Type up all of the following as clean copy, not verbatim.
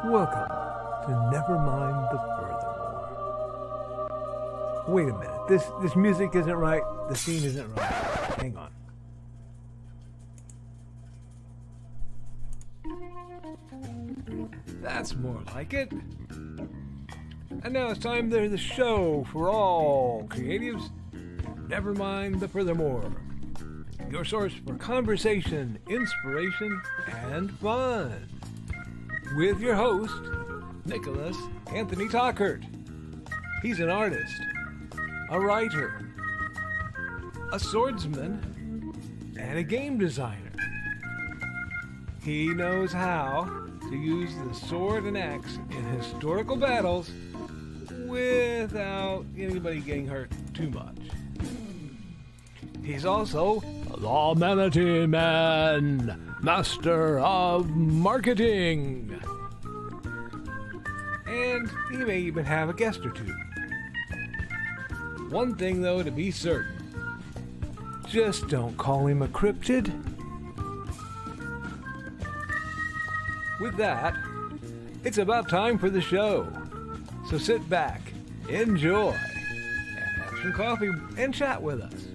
Welcome to Nevermind the Furthermore. Wait a minute, this music isn't right, the scene isn't right. Hang on. That's more like it. And now it's time to the show for all creatives. Nevermind the Furthermore. Your source for conversation, inspiration, and fun. With your host, Nicholas Anthony Tockert. He's an artist, a writer, a swordsman, and a game designer. He knows how to use the sword and axe in historical battles without anybody getting hurt too much. He's also the Manatee Man, master of marketing. And he may even have a guest or two. One thing, though, to be certain. Just don't call him a cryptid. With that, it's about time for the show. So sit back, enjoy, and have some coffee and chat with us.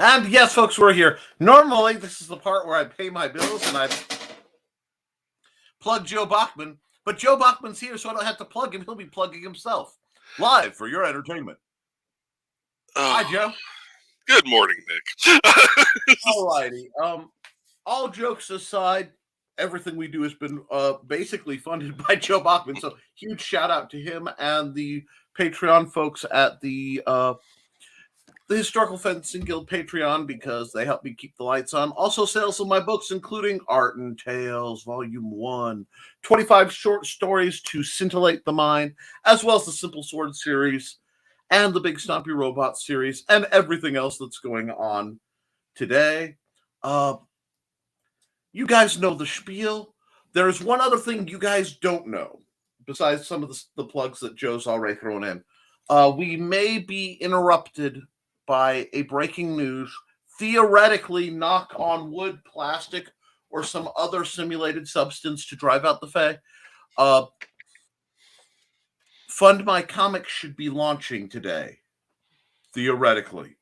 And yes, folks, we're here. Normally, this is the part where I pay my bills and I plug Joe Bachman. But Joe Bachman's here, so I don't have to plug him. He'll be plugging himself live for your entertainment. Hi, Joe. Good morning, Nick. All righty. All jokes aside, everything we do has been basically funded by Joe Bachman. So huge shout out to him and the Patreon folks at the Historical Fencing Guild Patreon, because they help me keep the lights on. Also sales of my books, including Art and Tales, Volume 1, 25 short stories to scintillate the mind, as well as the Simple Sword series, and the Big Stompy Robot series, and everything else that's going on today. You guys know the spiel. There's one other thing you guys don't know, besides some of the plugs that Joe's already thrown in. We may be interrupted by a breaking news, theoretically knock on wood, plastic, or some other simulated substance to drive out the Fae. Fund My Comics should be launching today, theoretically.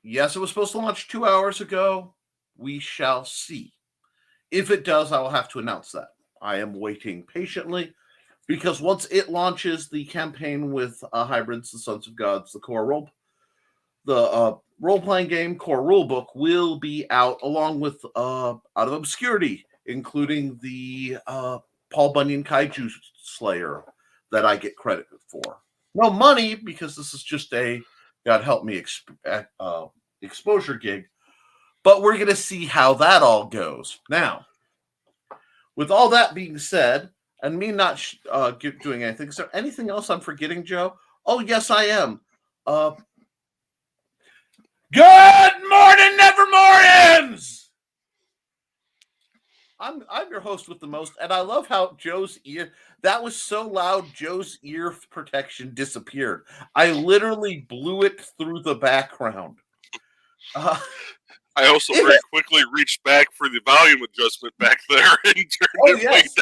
Yes, it was supposed to launch 2 hours ago. We shall see. If it does, I will have to announce that. I am waiting patiently, because once it launches, the campaign with Hybrids, the Sons of Gods, the core role-playing game core rulebook will be out, along with Out of Obscurity, including the Paul Bunyan Kaiju Slayer that I get credit for. No money, because this is just a God help me exposure gig. But we're going to see how that all goes. Now, with all that being said, and me not doing anything, is there anything else I'm forgetting, Joe? Oh, yes, I am. Good morning, Nevermorians! I'm your host with the most, and I love how Joe's ear, that was so loud, Joe's ear protection disappeared. I literally blew it through the background. I also very quickly reached back for the volume adjustment back there and turned it way down.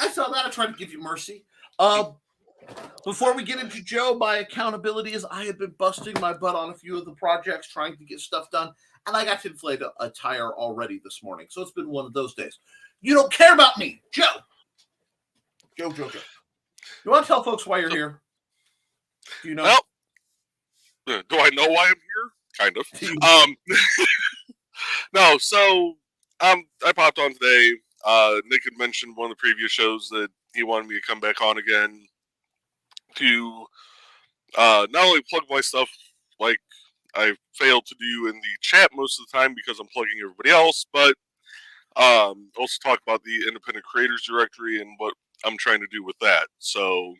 I saw that. I tried to give you mercy. Before we get into Joe, my accountability is I have been busting my butt on a few of the projects, trying to get stuff done, and I got to inflate a tire already this morning. So it's been one of those days. You don't care about me, Joe. Joe. You want to tell folks why you're here? Do you know? Well, do I know why I'm here? kind of. No, so I popped on today. Nick had mentioned one of the previous shows that he wanted me to come back on again to not only plug my stuff like I failed to do in the chat most of the time because I'm plugging everybody else, but also talk about the Independent Creators Directory and what I'm trying to do with that. So,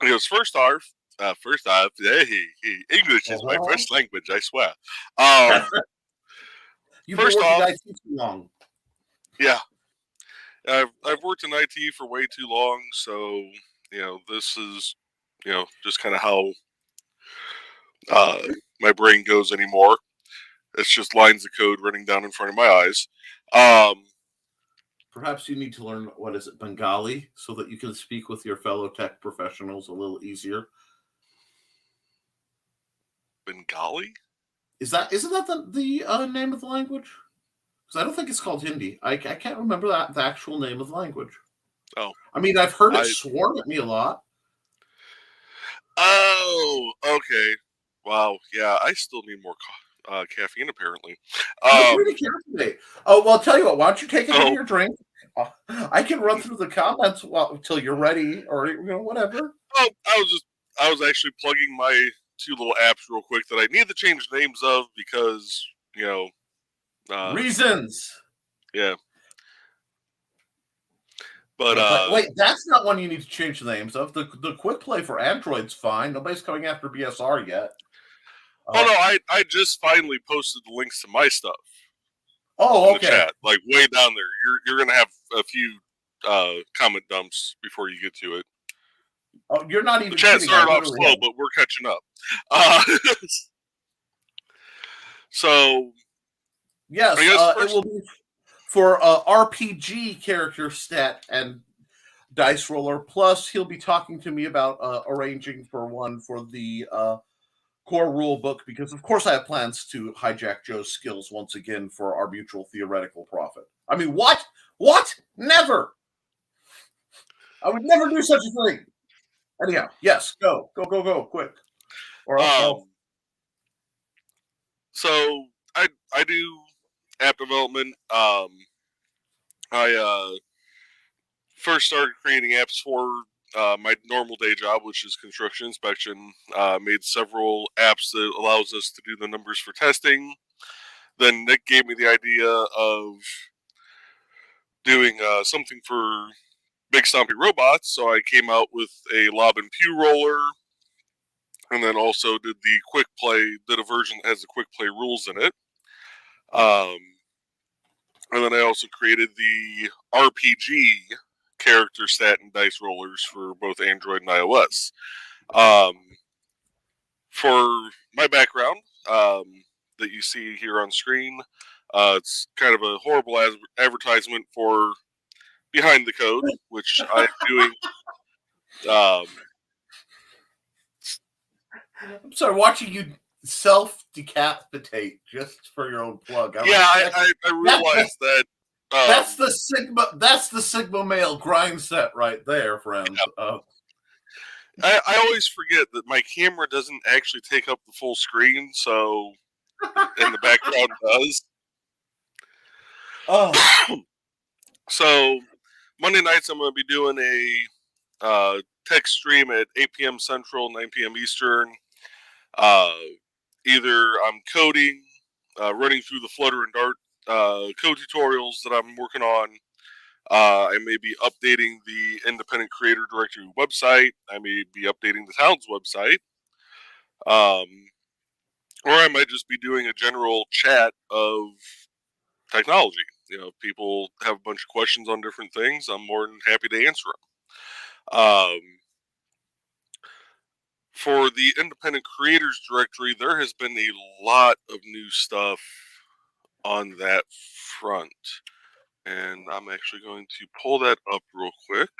he goes, first off, hey, English is my first language, I swear. You've been working IT too long. Yeah. I've worked in IT for way too long, so, this is, just kind of how my brain goes anymore. It's just lines of code running down in front of my eyes. Perhaps you need to learn, Bengali, so that you can speak with your fellow tech professionals a little easier. Bengali? Isn't that the name of the language? Because I don't think it's called Hindi. I can't remember the actual name of the language. Oh. I mean, I've heard it sworn at me a lot. Oh, okay. Wow, yeah, I still need more caffeine, apparently. Oh, well, I'll tell you what. Why don't you take it in your drink? I can run through the comments until you're ready, or whatever. Oh, I was actually plugging my 2 little apps real quick that I need to change names of because reasons. Yeah. But wait, that's not one you need to change the names of. The quick play for Android's fine. Nobody's coming after BSR yet. No, I just finally posted the links to my stuff. Oh, in the chat, like way down there. You're gonna have a few comment dumps before you get to it. Oh, you're not even. The chat started off slow, but we're catching up. So yes, it will be for RPG character stat and dice roller. Plus, he'll be talking to me about arranging for one for the core rule book, because of course I have plans to hijack Joe's skills once again for our mutual theoretical profit. I mean, what? Never! I would never do such a thing. Anyhow, yes, go, quick. Or else So I do app development. I first started creating apps for my normal day job, which is construction inspection. Made several apps that allows us to do the numbers for testing. Then Nick gave me the idea of doing something for big stompy robots, so I came out with a lob and pew roller, and then also did a version that has the quick play rules in it. And then I also created the RPG character stat and dice rollers for both Android and iOS. For my background that you see here on screen, it's kind of a horrible advertisement for Behind the Code, which I'm doing. I'm sorry, watching you self-decapitate just for your own plug. I realized that. That's the Sigma male grind set right there, friends. Yeah. I always forget that my camera doesn't actually take up the full screen, so and the background does. Oh. So Monday nights I'm going to be doing a tech stream at 8 p.m. Central, 9 p.m. Eastern. Either I'm coding, running through the Flutter and Dart code tutorials that I'm working on. I may be updating the Independent Creator Directory website. I may be updating the town's website. Or I might just be doing a general chat of technology. People have a bunch of questions on different things. I'm more than happy to answer them. For the Independent Creators Directory, there has been a lot of new stuff on that front. And I'm actually going to pull that up real quick.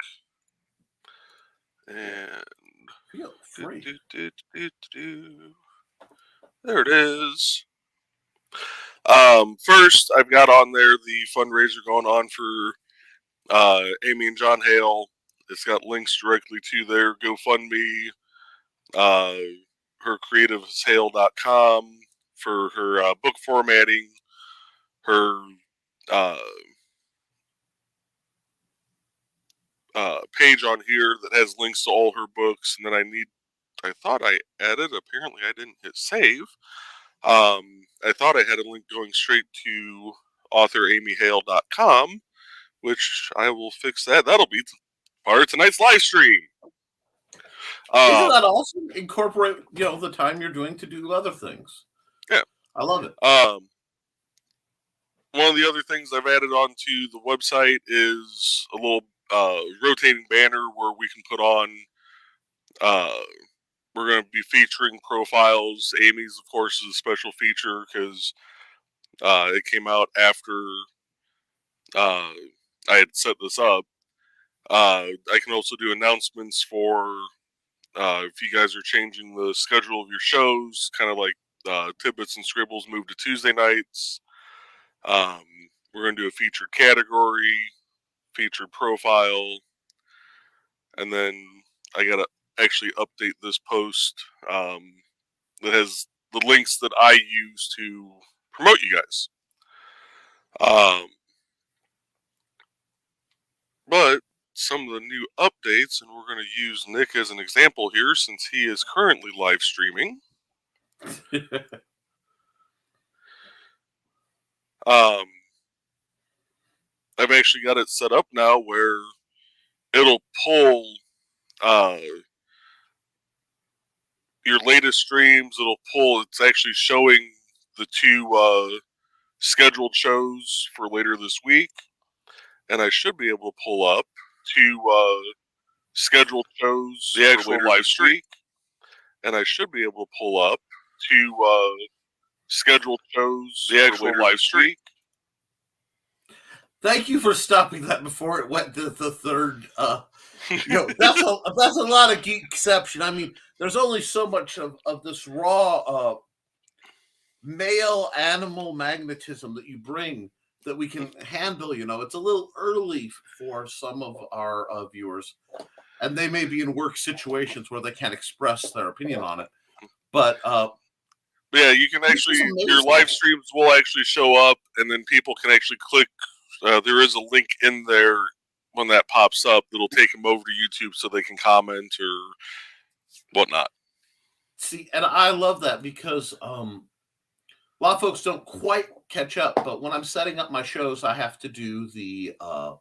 And feel free. There it is. First, I've got on there the fundraiser going on for Amy and John Hale. It's got links directly to their GoFundMe, her creativeshale.com, for her book formatting, her page on here that has links to all her books, and then I thought I added, apparently I didn't hit save. I thought I had a link going straight to authoramyhale.com, which I will fix that. That'll be part of tonight's live stream. Isn't that awesome? Incorporate, the time you're doing to do other things. Yeah. I love it. One of the other things I've added onto the website is a little rotating banner where we can put on, we're going to be featuring profiles. Amy's, of course, is a special feature because it came out after I had set this up. I can also do announcements for if you guys are changing the schedule of your shows, kind of like Tidbits and Scribbles move to Tuesday nights. We're going to do a featured category, featured profile, and then I got to actually update this post that has the links that I use to promote you guys. But some of the new updates, and we're going to use Nick as an example here since he is currently live streaming. I've actually got it set up now where it'll pull your latest streams. It's actually showing the two scheduled shows for later this week. And I should be able to pull up two scheduled shows, the actual live stream. And I should be able to pull up two scheduled shows, the actual live stream. Thank you for stopping that before it went to the third. That's a lot of geekception. I mean, there's only so much of this raw male animal magnetism that you bring that we can handle. It's a little early for some of our viewers, and they may be in work situations where they can't express their opinion on it. But yeah, you can actually, your live streams will actually show up, and then people can actually click. There is a link in there when that pops up that'll take them over to YouTube so they can comment or whatnot. See, and I love that because a lot of folks don't quite catch up. But when I'm setting up my shows, I have to do I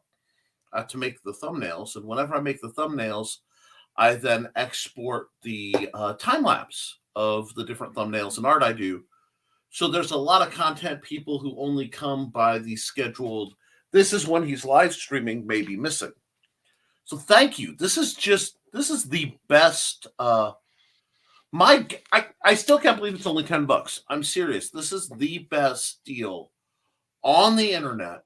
have to make the thumbnails, and whenever I make the thumbnails, I then export the time lapse of the different thumbnails and art I do. So there's a lot of content people who only come by the scheduled. This is when he's live streaming, may be missing. So thank you. This is the best. I still can't believe it's only $10. I'm serious. This is the best deal on the internet.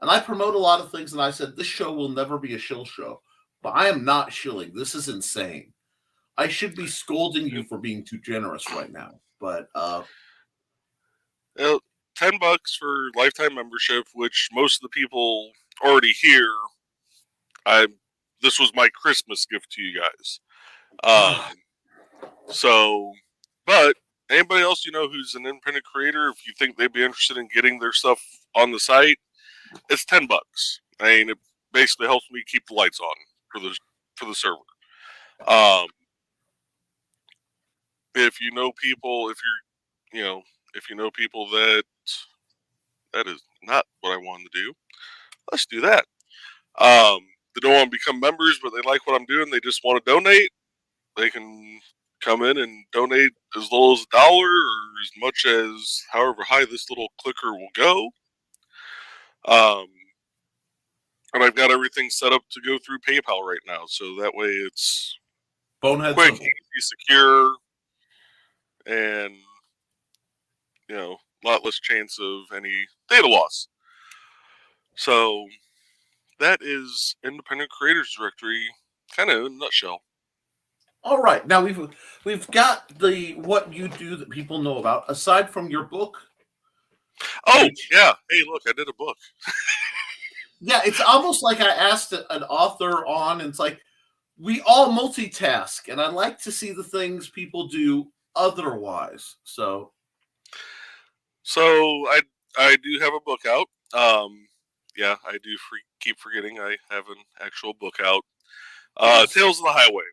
And I promote a lot of things, and I said this show will never be a shill show, but I am not shilling. This is insane. I should be scolding you for being too generous right now, but $10 for lifetime membership, which most of the people already here. This was my Christmas gift to you guys. But anybody else who's an independent creator, if you think they'd be interested in getting their stuff on the site, it's $10. I mean, it basically helps me keep the lights on for the server. If you know people, if you know people that is not what I wanted to do, let's do that. They don't want to become members, but they like what I'm doing. They just want to donate. They can come in and donate as little as $1 or as much as however high this little clicker will go. And I've got everything set up to go through PayPal right now, so that way it's bonehead quick, simple. easy, secure, and a lot less chance of any data loss. So that is Independent Creators Directory, kind of in a nutshell. All right, now we've got the what you do that people know about aside from your book. Oh yeah, hey look, I did a book. Yeah, it's almost like I asked an author on, and it's like we all multitask, and I like to see the things people do otherwise. So So I do have a book out. Yeah, I do keep forgetting I have an actual book out. Yes. Tales of the Highway.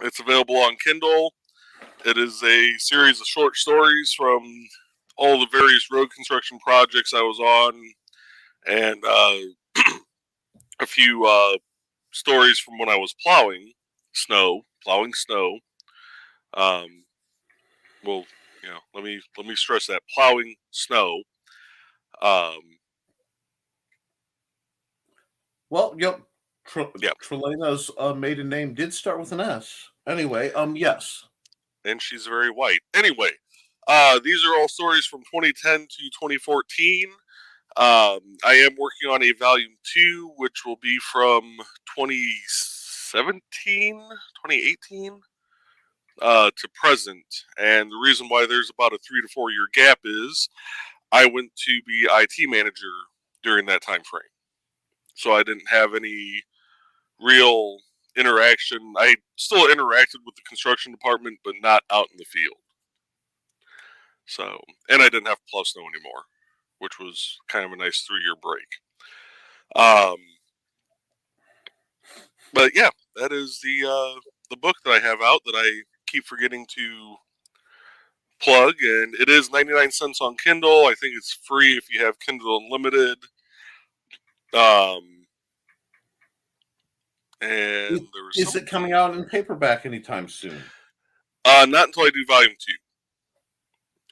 It's available on Kindle. It is a series of short stories from all the various road construction projects I was on, and a few stories from when I was plowing snow. Well, let me stress that plowing snow. Um, Well, yep. yeah, Trelena's maiden name did start with an S. Anyway, yes. and she's very white. Anyway, these are all stories from 2010 to 2014. I am working on a volume 2, which will be from 2017, 2018 to present. And the reason why there's about a 3 to 4 year gap is I went to be IT manager during that time frame. So I didn't have any real interaction. I still interacted with the construction department, but not out in the field. So, and I didn't have to plow snow anymore, which was kind of a nice 3-year break. But yeah, that is the book that I have out that I keep forgetting to plug, and it is 99 cents on Kindle. I think it's free if you have Kindle Unlimited. And there was Is it coming out in paperback anytime soon? Not until I do volume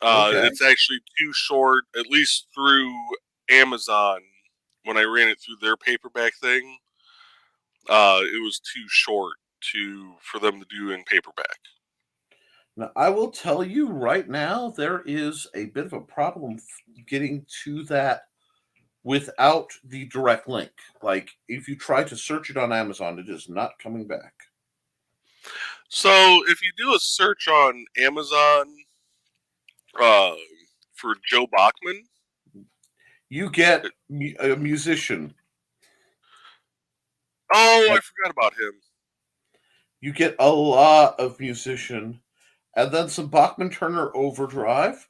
2. Okay. It's actually too short, at least through Amazon. When I ran it through their paperback thing, it was too short for them to do in paperback. Now, I will tell you right now, there is a bit of a problem getting to that without the direct link. Like, if you try to search it on Amazon, it is not coming back. So, if you do a search on Amazon for Joe Bachman, you get a musician. Oh, I forgot about him. You get a lot of musician, and then some Bachman Turner Overdrive,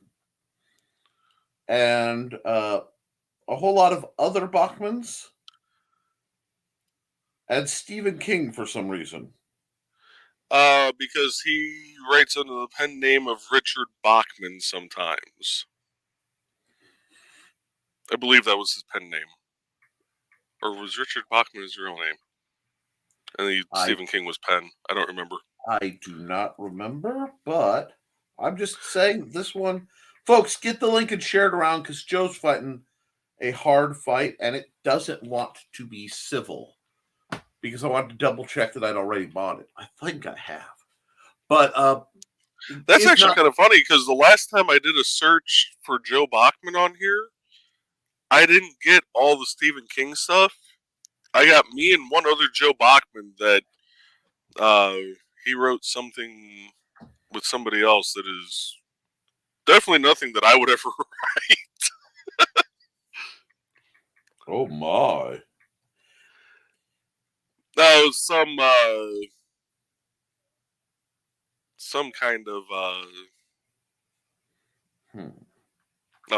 and a whole lot of other Bachmans, and Stephen King for some reason. Because he writes under the pen name of Richard Bachman sometimes. I believe that was his pen name. Or was Richard Bachman his real name? And Stephen King was pen. I don't remember. I do not remember, but I'm just saying this one. Folks, get the link and share it around because Joe's fighting a hard fight and it doesn't want to be civil because I wanted to double check that I'd already bought it. I think I have. But that's actually kind of funny because the last time I did a search for Joe Bachman on here, I didn't get all the Stephen King stuff. I got me and one other Joe Bachman that he wrote something with somebody else that is definitely nothing that I would ever write. Oh my. No, some kind of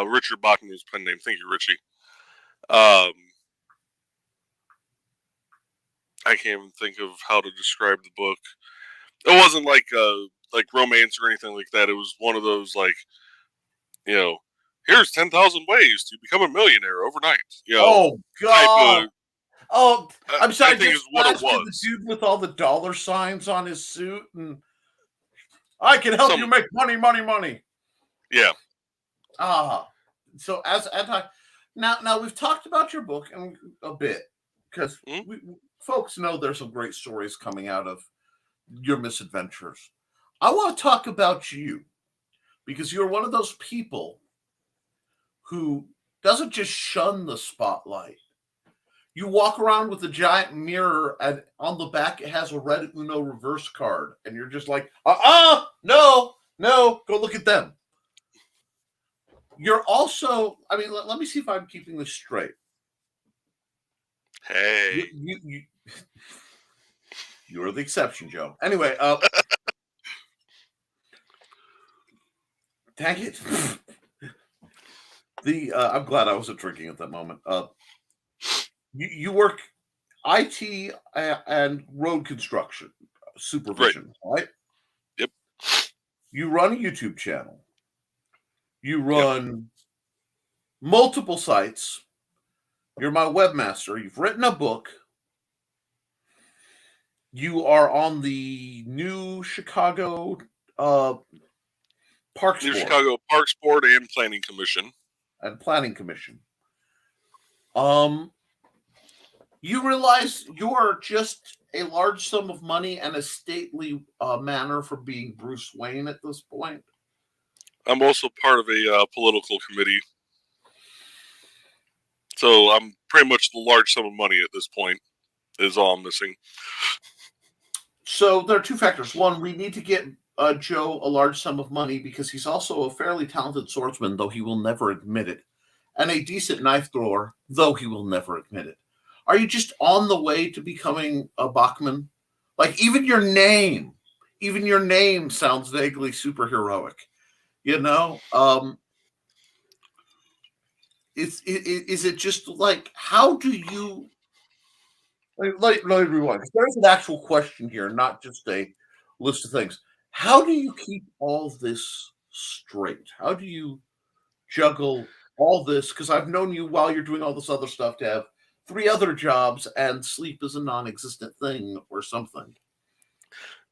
Richard Bachman was pen name. Thank you, Richie. I can't even think of how to describe the book. It wasn't like romance or anything like that. It was one of those here's 10,000 ways to become a millionaire overnight. Oh God! I'm sorry. I think just what it the dude with all the dollar signs on his suit, and I can help you make money, money, money. Yeah. So as now we've talked about your book a bit because folks know there's some great stories coming out of your misadventures. I want to talk about you because you're one of those people who doesn't just shun the spotlight. You walk around with a giant mirror, and on the back it has a red Uno reverse card, and you're just like, no, go look at them. You're also, I mean, let me see if I'm keeping this straight. Hey. You're the exception, Joe. Anyway, dang it. I'm glad I wasn't drinking at that moment. You work IT and road construction Right. supervision, right? Yep. You run a YouTube channel. You Yep. run multiple sites. You're my webmaster. You've written a book. You are on the new Chicago Parks New Board Chicago Parks Board and Planning Commission. and Planning Commission. You realize you're just a large sum of money and a stately manner for being Bruce Wayne at this point. I'm also part of a political committee, so I'm pretty much the large sum of money at this point. Is all I'm missing. So there are two factors. One, we need to get Joe a large sum of money because he's also a fairly talented swordsman, though he will never admit it, and a decent knife thrower, though he will never admit it. Are you just on the way to becoming a Bachman? Like even your name sounds vaguely superheroic. You know, is it just like how do you? Let me rewind. There's an actual question here, not just a list of things. How do you keep all this straight? How do you juggle all this? Because I've known you while you're doing all this other stuff to have 3 other jobs and sleep is a non-existent thing or something.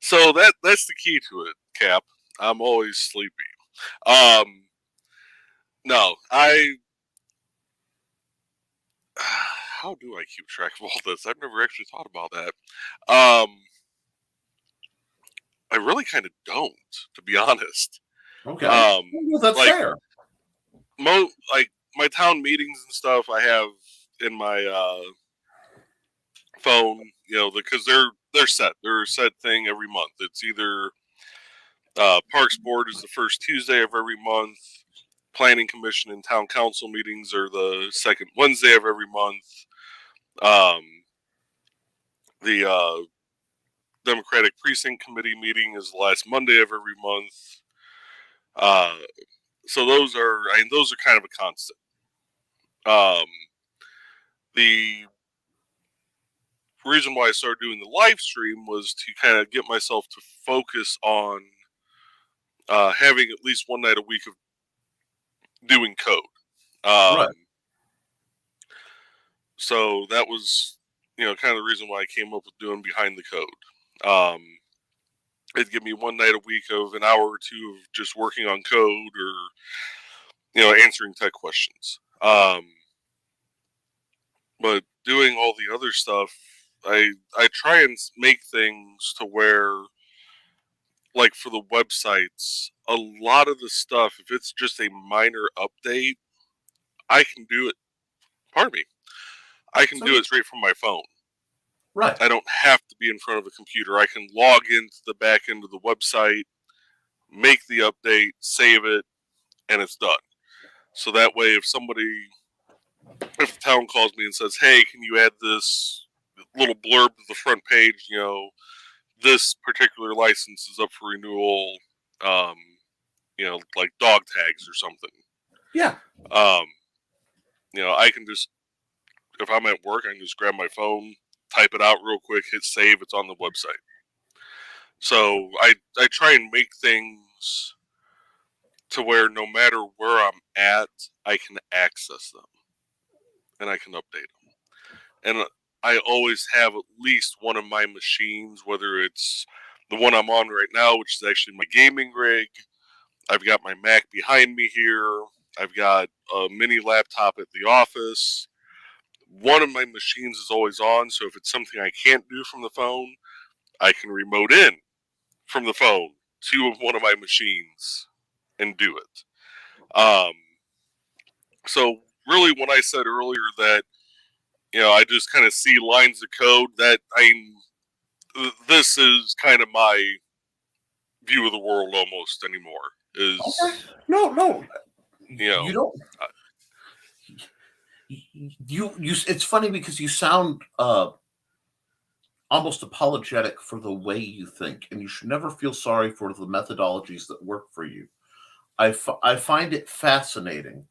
So that's the key to it, Cap. I'm always sleepy. No, how do I keep track of all this? I've never actually thought about that. I really kind of don't, to be honest. Okay, well, that's like, fair. Like my town meetings and stuff, I have in my phone. You know, because they're set. They're a set thing every month. It's either Parks Board is the first Tuesday of every month. Planning Commission and Town Council meetings are the second Wednesday of every month. The Democratic Precinct Committee meeting is the last Monday of every month. So those are kind of a constant. The reason why I started doing the live stream was to kind of get myself to focus on having at least one night a week of doing code. Right. So that was, kind of the reason why I came up with doing Behind the Code. It'd give me one night a week of an hour or two of just working on code or, answering tech questions. But doing all the other stuff, I try and make things to where, like for the websites, a lot of the stuff, if it's just a minor update, I can do it. Pardon me. I can do it straight from my phone. Right. I don't have to be in front of a computer. I can log into the back end of the website, make the update, save it, and it's done. So that way, if the town calls me and says, "Hey, can you add this little blurb to the front page? This particular license is up for renewal. Like dog tags or something." Yeah. I can just, if I'm at work, I can just grab my phone, type it out real quick, hit save. It's on the website. So I try and make things to where no matter where I'm at, I can access them and I can update them. And I always have at least one of my machines, whether it's the one I'm on right now, which is actually my gaming rig. I've got my Mac behind me here. I've got a mini laptop at the office. One of my machines is always on, so if it's something I can't do from the phone, I can remote in from the phone to one of my machines and do it. So really, when I said earlier that, I just kind of see lines of code, this is kind of my view of the world almost anymore. Okay. No. You don't. It's funny because you sound almost apologetic for the way you think, and you should never feel sorry for the methodologies that work for you. I find it fascinating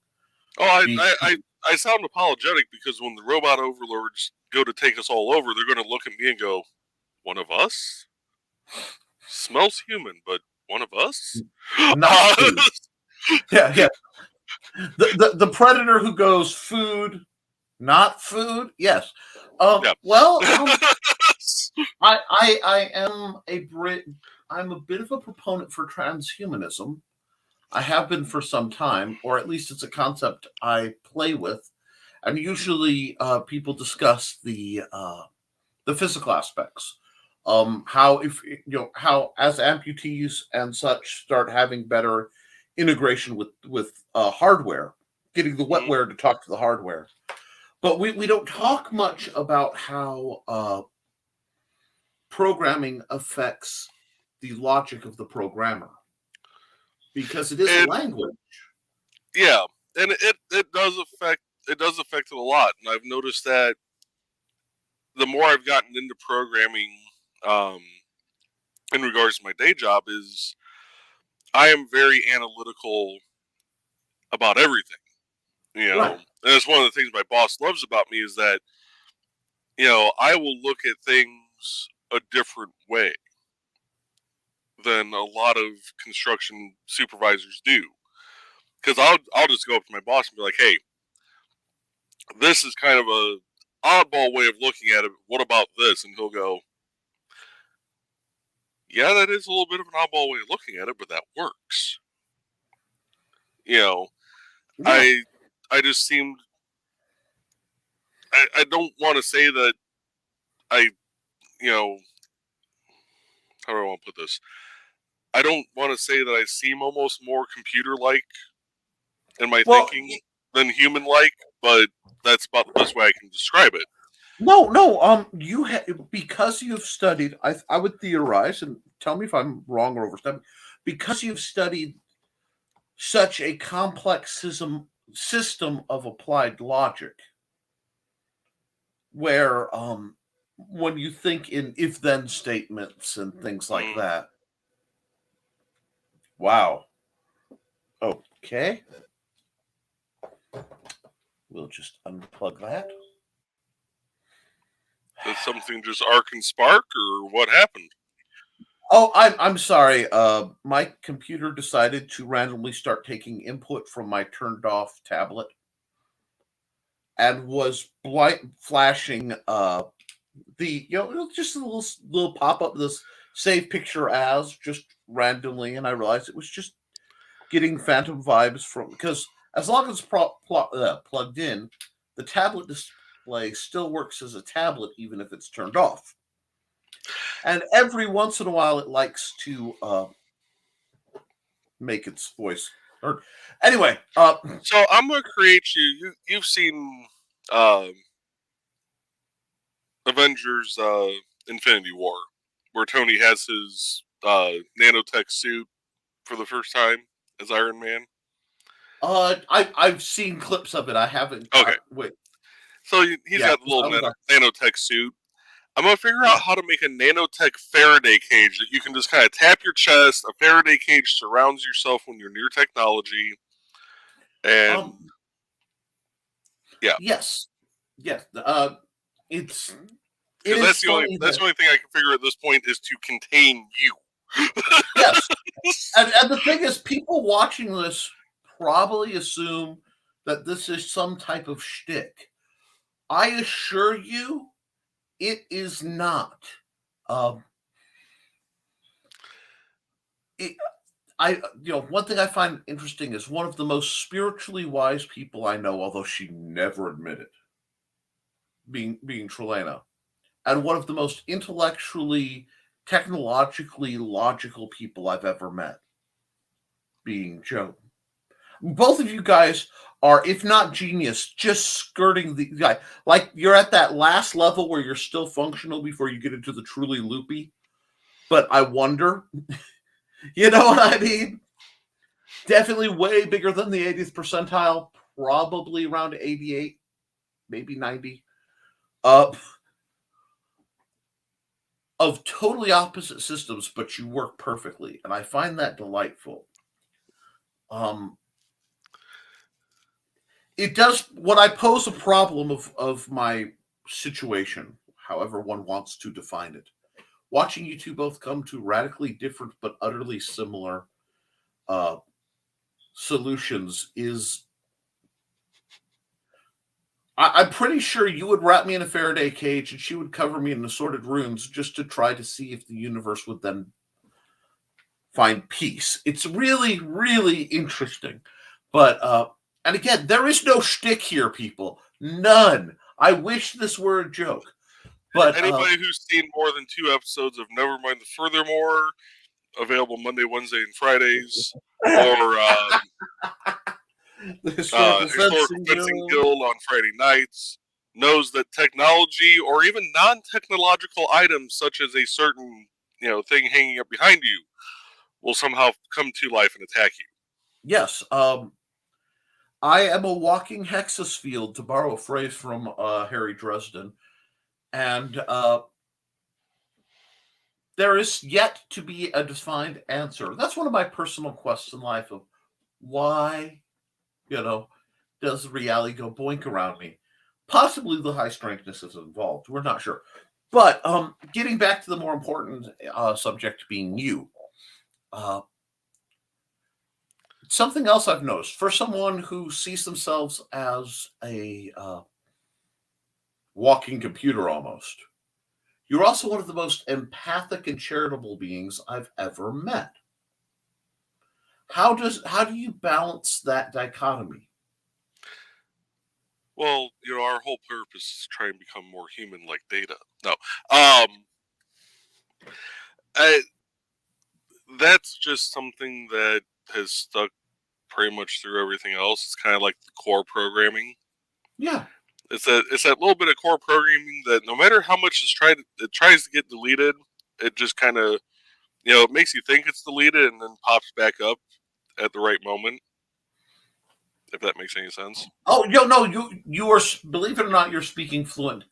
Oh, Be- I sound apologetic because when the robot overlords go to take us all over, they're going to look at me and go, "One of us smells human, but one of us." not food. Yeah, yeah. The predator who goes food, not food. Yes. Yeah. Well, I am a Brit. I'm a bit of a proponent for transhumanism. I have been for some time, or at least it's a concept I play with. And usually, people discuss the physical aspects. How if how as amputees and such start having better integration with hardware, getting the Mhm. wetware to talk to the hardware. But we don't talk much about how programming affects the logic of the programmer because it is a And language. yeah, and it does affect it a lot. And I've noticed that the more I've gotten into programming, um, in regards to my day job, is I am very analytical about everything. Right. And it's one of the things my boss loves about me is that I will look at things a different way than a lot of construction supervisors do. Because I'll just go up to my boss and be like, "Hey, this is kind of a oddball way of looking at it. What about this?" And he'll go, "Yeah, that is a little bit of an oddball way of looking at it, but that works." You know, Yeah. I I just seemed I don't want to say that I you know how do I want to put this? I don't want to say that I seem almost more computer like in my Well, thinking than human like, but that's about the best way I can describe it. no, no. Because you've studied. I would theorize, and tell me if I'm wrong or overstepping. Because you've studied such a complex system of applied logic, where when you think in if then statements and things like Mm. that. Wow. Okay. We'll just unplug that. Did something just arc and spark, or what happened? Oh, I'm sorry. My computer decided to randomly start taking input from my turned off tablet and was flashing the just a little pop up this save picture as just randomly, and I realized it was just getting phantom vibes from because as long as it's plugged in, the tablet display still works as a tablet even if it's turned off. And every once in a while, it likes to make its voice heard. Anyway, So I'm gonna create you've seen um, Avengers Infinity War, where Tony has his nanotech suit for the first time as Iron Man. I've seen clips of it. I haven't Okay, got wait. so he's Yeah, got the little I was like, nanotech suit. I'm gonna figure yeah. out how to make a nanotech Faraday cage that you can just kind of tap your chest. A Faraday cage surrounds yourself when you're near technology, and Um, yeah, yes, yes. It's it because is funny that's that the only thing I can figure at this point is to contain you. yes, and the thing is, people watching this probably assume that this is some type of shtick. I assure you, it is not. Um, it, one thing I find interesting is one of the most spiritually wise people I know, although she never admitted being Trelana, and one of the most intellectually, technologically logical people I've ever met, being Joe. Both of you guys are, if not genius, just skirting the guy. Like you're at that last level where you're still functional before you get into the truly loopy. But I wonder, you know what I mean? Definitely way bigger than the 80th percentile, probably around 88, maybe 90. Uh, of totally opposite systems, but you work perfectly. And I find that delightful. Um, it does, when I pose a problem of my situation, however one wants to define it, watching you two both come to radically different but utterly similar uh, solutions is, I'm pretty sure you would wrap me in a Faraday cage and she would cover me in assorted runes just to try to see if the universe would then find peace. It's really, really interesting. But, and again, there is no shtick here, people. None. I wish this were a joke. But anybody who's seen more than 2 episodes of Nevermind the Furthermore, available Monday, Wednesday, and Fridays, or the Historical Fencing Guild on Friday nights, knows that technology or even non-technological items such as a certain thing hanging up behind you will somehow come to life and attack you. Yes. I am a walking hexus field, to borrow a phrase from Harry Dresden. And there is yet to be a defined answer. That's one of my personal quests in life of why, does reality go boink around me? Possibly the high strengthness is involved. We're not sure. But getting back to the more important subject being you. Something else I've noticed, for someone who sees themselves as a walking computer almost, you're also one of the most empathic and charitable beings I've ever met. How do you balance that dichotomy? Well, our whole purpose is to try and become more human like Data. No. That's just something that has stuck pretty much through everything else. It's kind of like the core programming. Yeah. It's that little bit of core programming that no matter how much it tries to get deleted, it just kind of, it makes you think it's deleted and then pops back up at the right moment. If that makes any sense. Oh, no, you are, believe it or not, you're speaking fluent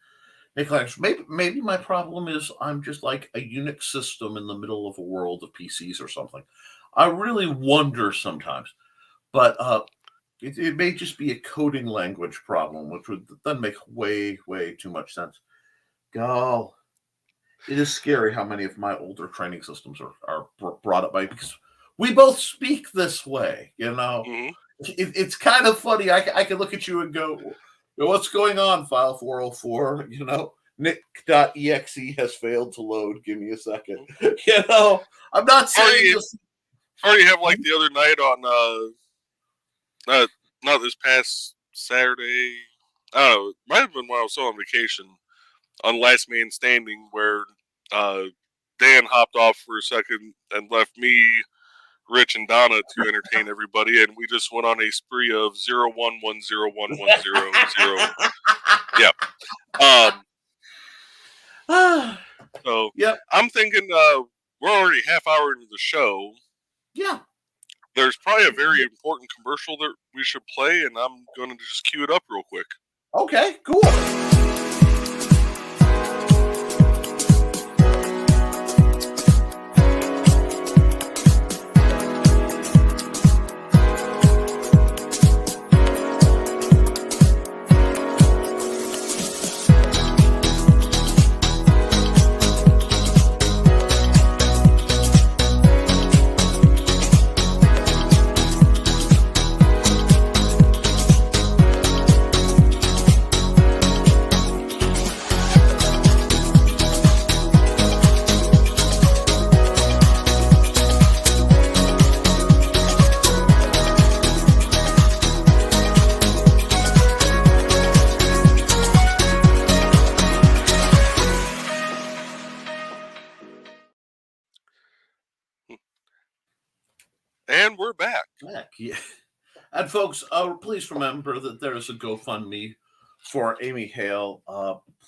language. Maybe my problem is I'm just like a Unix system in the middle of a world of PCs or something. I really wonder sometimes, but it may just be a coding language problem, which would then make way, way too much sense. Go. It is scary how many of my older training systems are brought up by, because we both speak this way, Mm-hmm. It's kind of funny. I can look at you and go, what's going on, file 404? Nick.exe has failed to load. Give me a second. I'm not saying this. Or you have like the other night on not this past Saturday. I don't know. It might have been when I was still on vacation on Last Man Standing, where Dan hopped off for a second and left me, Rich, and Donna to entertain everybody, and we just went on a spree of 011011010. Yeah. So Yep. I'm thinking we're already half hour into the show. Yeah. There's probably a very important commercial that we should play, and I'm going to just cue it up real quick. Okay, cool. And we're back. Yeah. And folks, please remember that there is a GoFundMe for Amy Hale.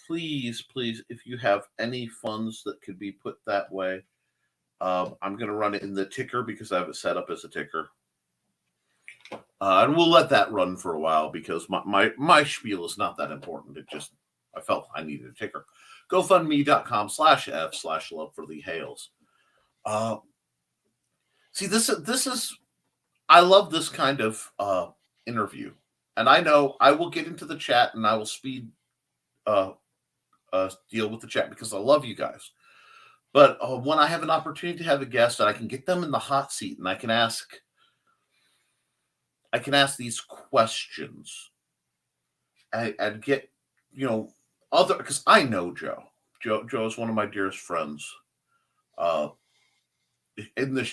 Please, if you have any funds that could be put that way, I'm going to run it in the ticker because I have it set up as a ticker. And we'll let that run for a while because my spiel is not that important. I felt I needed a ticker. GoFundMe.com/F/love for the Hales. See, this is I love this kind of interview and I know I will get into the chat and I will speed deal with the chat because I love you guys. But when I have an opportunity to have a guest and I can get them in the hot seat and I can ask these questions and get, other, because I know Joe. Joe is one of my dearest friends. In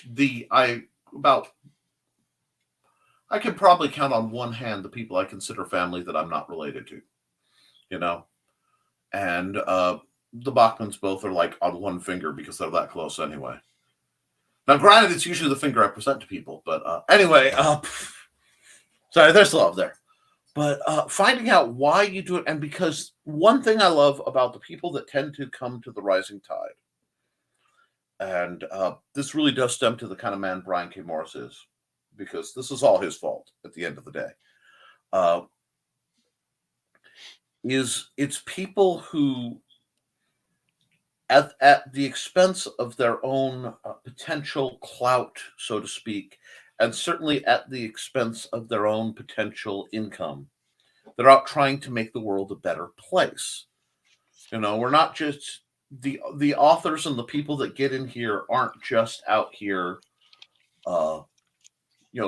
I can probably count on one hand the people I consider family that I'm not related to, and the Bachmans both are like on one finger because they're that close anyway. Now, granted, it's usually the finger I present to people, but anyway, sorry, there's love there. But finding out why you do it, and because one thing I love about the people that tend to come to the Rising Tide, and this really does stem to the kind of man Brian K. Morris is, because this is all his fault at the end of the day, is it's people who, at the expense of their own potential clout, so to speak, and certainly at the expense of their own potential income, they're out trying to make the world a better place. We're not just the authors and the people that get in here aren't just out here,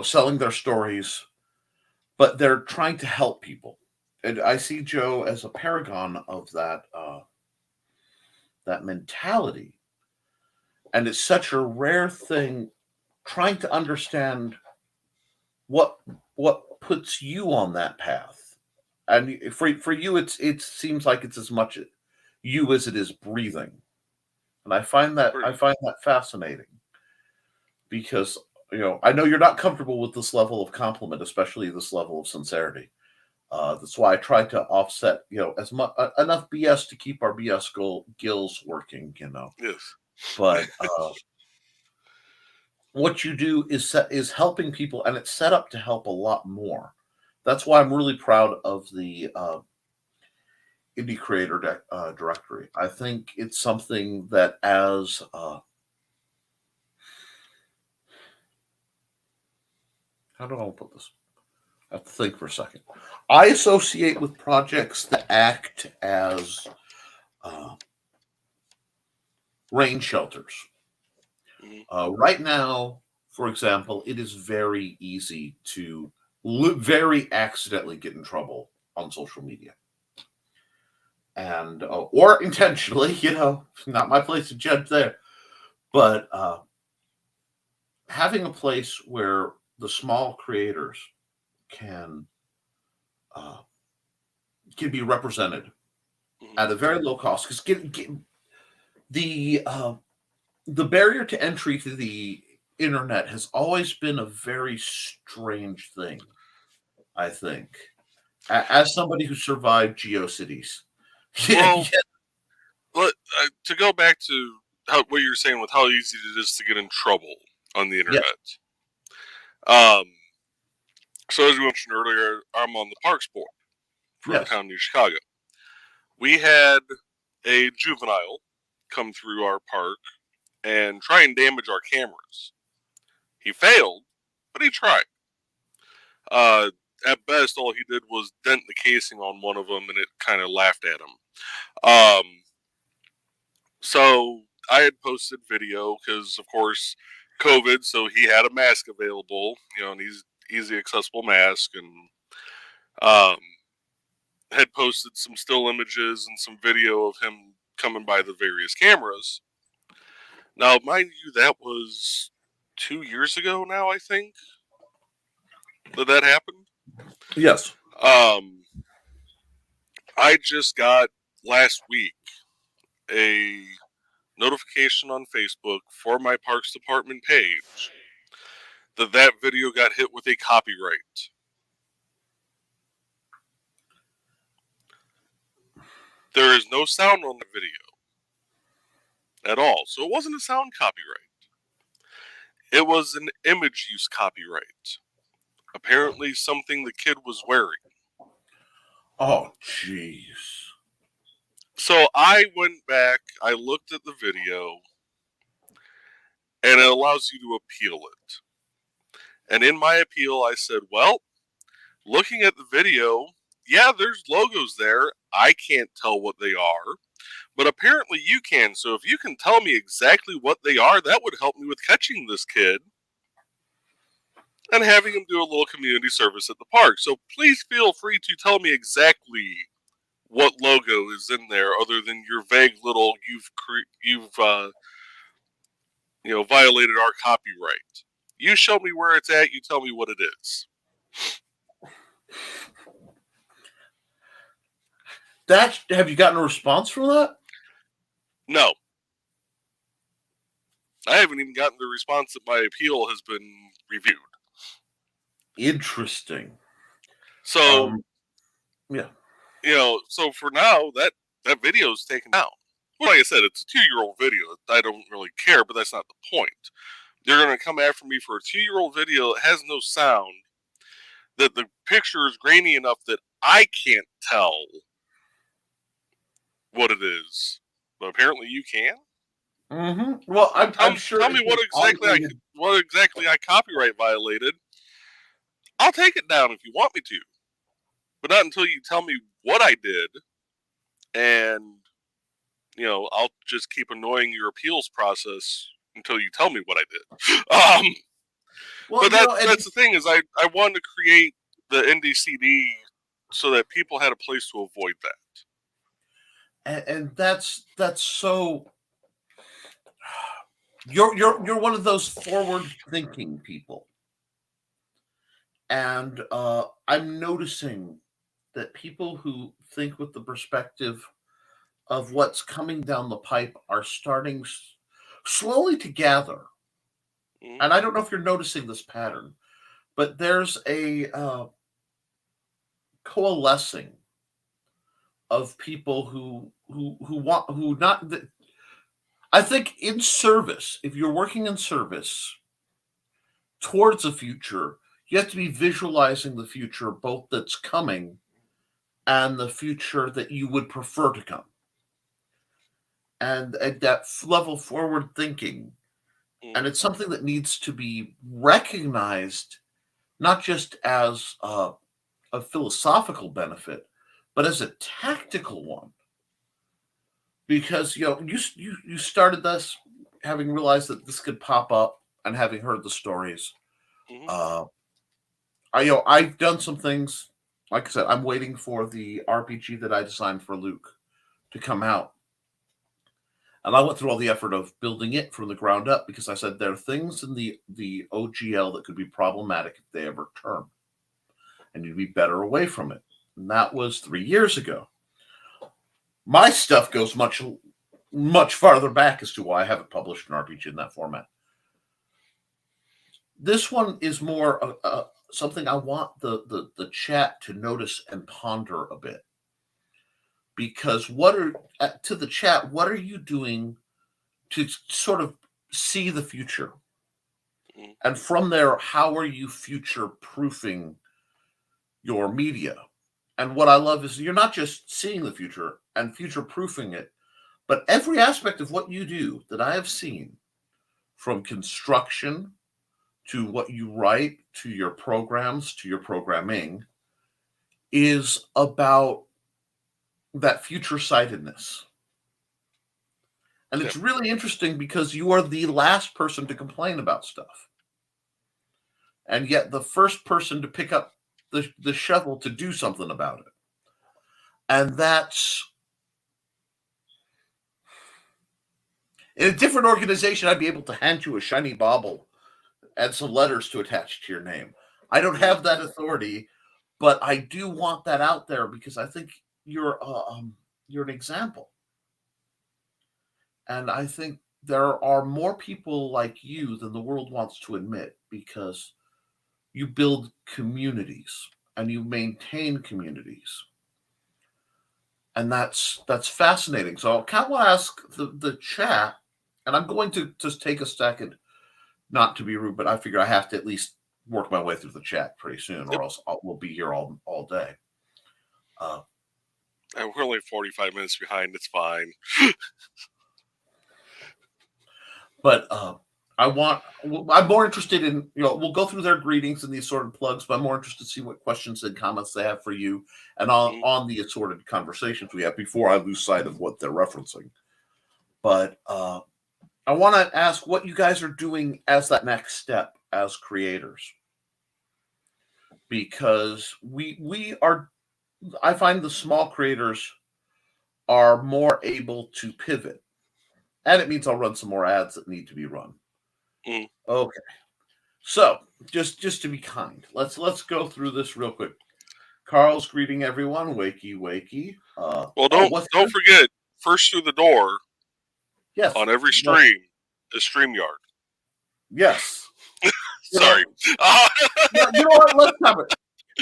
selling their stories, but they're trying to help people. And I see Joe as a paragon of that mentality. And it's such a rare thing trying to understand what puts you on that path. And for you, it seems like it's as much you as it is breathing. And I find that fascinating because I know you're not comfortable with this level of compliment, especially this level of sincerity. That's why I try to offset, as much enough BS to keep our BS gills working. Yes. But what you do is helping people, and it's set up to help a lot more. That's why I'm really proud of the Indie Creator Directory. I think it's something that, as how do I put this? I have to think for a second. I associate with projects that act as rain shelters. Right now, for example, it is very easy to very accidentally get in trouble on social media. And or intentionally, not my place to judge there. But having a place where the small creators can be represented at a very low cost, because the barrier to entry to the internet has always been a very strange thing, I think, as somebody who survived GeoCities. Well, to go back to what you were saying with how easy it is to get in trouble on the internet. So as we mentioned earlier, I'm on the Parks Board for the County of Chicago. We had a juvenile come through our park and try and damage our cameras. He failed, but he tried. At best, all he did was dent the casing on one of them, and it kind of laughed at him. So I had posted video because, of course, COVID, so he had a mask available, an easy accessible mask, and had posted some still images and some video of him coming by the various cameras. Now, mind you, that was 2 years ago now, I think, that happened. Yes. I just got last week a notification on Facebook for my Parks Department page that video got hit with a copyright. There is no sound on the video at all, so it wasn't a sound copyright. It was an image use copyright. Apparently something the kid was wearing. Oh, jeez. So I went back, I looked at the video, and it allows you to appeal it. And in my appeal, I said, well, looking at the video, yeah, there's logos there. I can't tell what they are, but apparently you can. So if you can tell me exactly what they are, that would help me with catching this kid and having him do a little community service at the park. So please feel free to tell me exactly what logo is in there, other than your vague little you've violated our copyright. You show me where it's at. You tell me what it is. Have you gotten a response from that? No. I haven't even gotten the response that my appeal has been reviewed. Interesting. So, yeah. So for now, that video is taken down. Well, like I said, it's a 2-year-old video. I don't really care, but that's not the point. They're going to come after me for a 2-year-old video that has no sound, that the picture is grainy enough that I can't tell what it is. But apparently you can. Mm-hmm. Well, I'm sure. Tell me what exactly I copyright violated. I'll take it down if you want me to, but not until you tell me what I did. And I'll just keep annoying your appeals process until you tell me what I did. Well, but that's the thing, is I wanted to create the NDCD so that people had a place to avoid that. And that's so. You're one of those forward-thinking people, and I'm noticing that people who think with the perspective of what's coming down the pipe are starting slowly to gather. Mm-hmm. And I don't know if you're noticing this pattern, but there's a coalescing of people who not. I think in service, if you're working in service towards a future, you have to be visualizing the future, both that's coming and the future that you would prefer to come. And at that level forward thinking. And it's something that needs to be recognized, not just as a philosophical benefit, but as a tactical one. Because you started this having realized that this could pop up and having heard the stories. Mm-hmm. I've done some things. Like I said, I'm waiting for the RPG that I designed for Luke to come out. And I went through all the effort of building it from the ground up because I said there are things in the OGL that could be problematic if they ever turn. And you'd be better away from it. And that was 3 years ago. My stuff goes much, much farther back as to why I haven't published an RPG in that format. This one is more something I want the chat to notice and ponder a bit. Because to the chat, what are you doing to sort of see the future? Mm-hmm. And from there, how are you future-proofing your media? And what I love is you're not just seeing the future and future-proofing it, but every aspect of what you do that I have seen, from construction to what you write, to your programs, to your programming, is about that future-sightedness. And it's really interesting because you are the last person to complain about stuff. And yet the first person to pick up the shovel to do something about it. And that's... In a different organization, I'd be able to hand you a shiny bauble and some letters to attach to your name. I don't have that authority, but I do want that out there because I think you're an example. And I think there are more people like you than the world wants to admit, because you build communities and you maintain communities. And that's fascinating. So I kind of want to ask the chat, and I'm going to just take a second, not to be rude, but I figure I have to at least work my way through the chat pretty soon, or else we'll be here all day. We're only 45 minutes behind. It's fine. But I'm more interested in, we'll go through their greetings and the assorted plugs, but I'm more interested to see what questions and comments they have for you and on the assorted conversations we have before I lose sight of what they're referencing. But I want to ask what you guys are doing as that next step as creators. Because I find the small creators are more able to pivot. And it means I'll run some more ads that need to be run. Okay. So just to be kind, let's go through this real quick. Carl's greeting everyone. Wakey, wakey. Well, don't forget, first through the door. Yes. On every stream is StreamYard. Yes. Sorry. You know what? Let's cover it.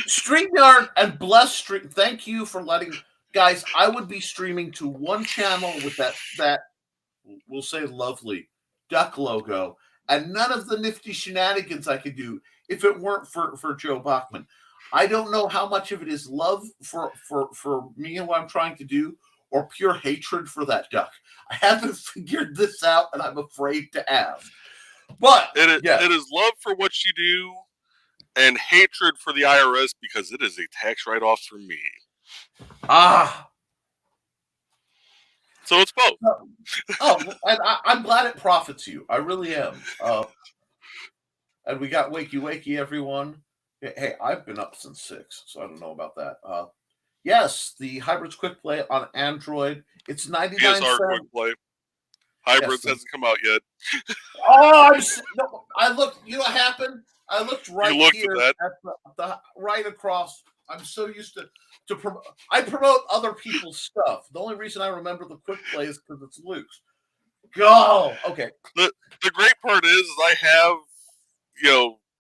StreamYard and Bless Stream. Thank you for letting guys. I would be streaming to one channel with that we'll say lovely duck logo. And none of the nifty shenanigans I could do if it weren't for Joe Bachman. I don't know how much of it is love for me and what I'm trying to do, or pure hatred for that duck. I haven't figured this out, and I'm afraid to ask. But it is love for what you do, and hatred for the IRS because it is a tax write-off for me. So it's both. And I'm glad it profits you. I really am. And we got wakey wakey, everyone. Hey, I've been up since 6, so I don't know about that. Yes, the Hybrids Quick Play on Android. It's 99 cents. PSR Quick Play. Hybrids hasn't come out yet. I looked. You know what happened? I looked right here at the right across. I'm so used to I promote other people's stuff. The only reason I remember the Quick Play is because it's Luke's. Go. Okay. The great part is I have,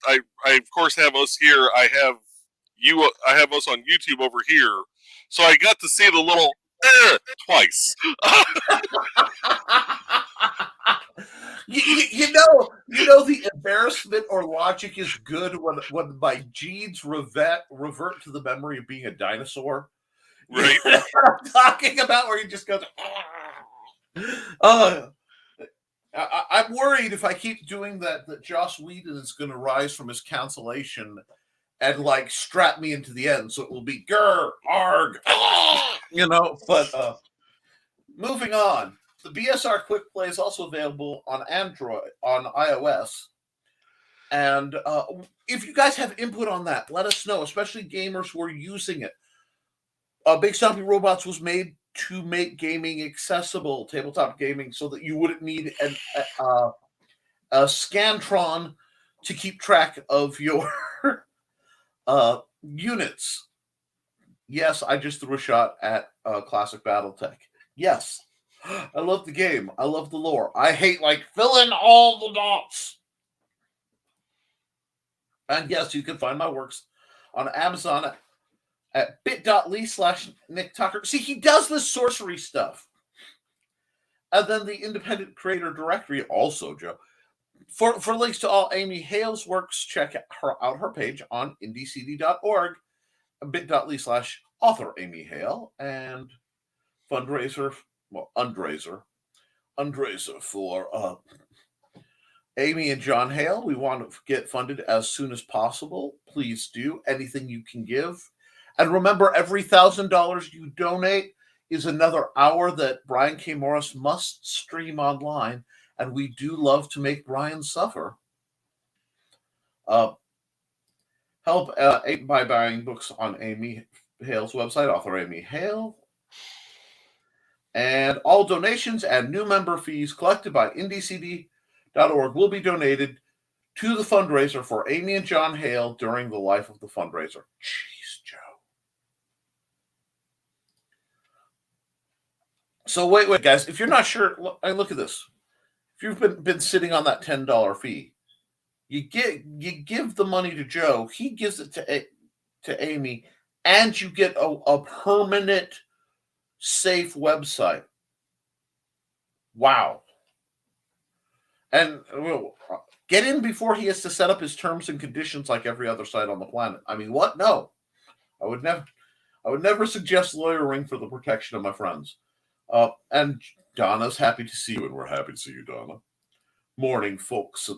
I of course have us here. I have us on YouTube over here, so I got to see the little twice. You know the embarrassment or logic is good when my genes revert to the memory of being a dinosaur. Right. You know what I'm talking about, where you just go, I'm worried if I keep doing that Joss Whedon is going to rise from his cancellation and strap me into the end, so it will be grr, arg, But moving on. The BSR Quick Play is also available on Android, on iOS. And if you guys have input on that, let us know, especially gamers who are using it. Big Stompy Robots was made to make gaming accessible, tabletop gaming, so that you wouldn't need a Scantron to keep track of your units. Yes, I just threw a shot at Classic Battletech. Yes. I love the game. I love the lore. I hate fill in all the dots. And yes, you can find my works on Amazon at bit.ly/Nick Tockert. See, he does this sorcery stuff. And then the Independent Creator Directory also, Joe. For links to all Amy Hale's works, check out her page on indiecd.org, bit.ly/author Amy Hale, and fundraiser for Amy and John Hale. We want to get funded as soon as possible. Please do anything you can give. And remember, every $1,000 you donate is another hour that Brian K. Morris must stream online. And we do love to make Brian suffer. Help by buying books on Amy Hale's website, author Amy Hale. And all donations and new member fees collected by indiecd.org will be donated to the fundraiser for Amy and John Hale during the life of the fundraiser. Jeez, Joe. So wait, guys. If you're not sure, look at this. If you've been sitting on that $10 fee, you give the money to Joe. He gives it to Amy, and you get a permanent, safe website. Wow. And get in before he has to set up his terms and conditions like every other site on the planet. I mean, what? No. I would never suggest lawyering for the protection of my friends. And Donna's happy to see you, and we're happy to see you, Donna. morning, folks,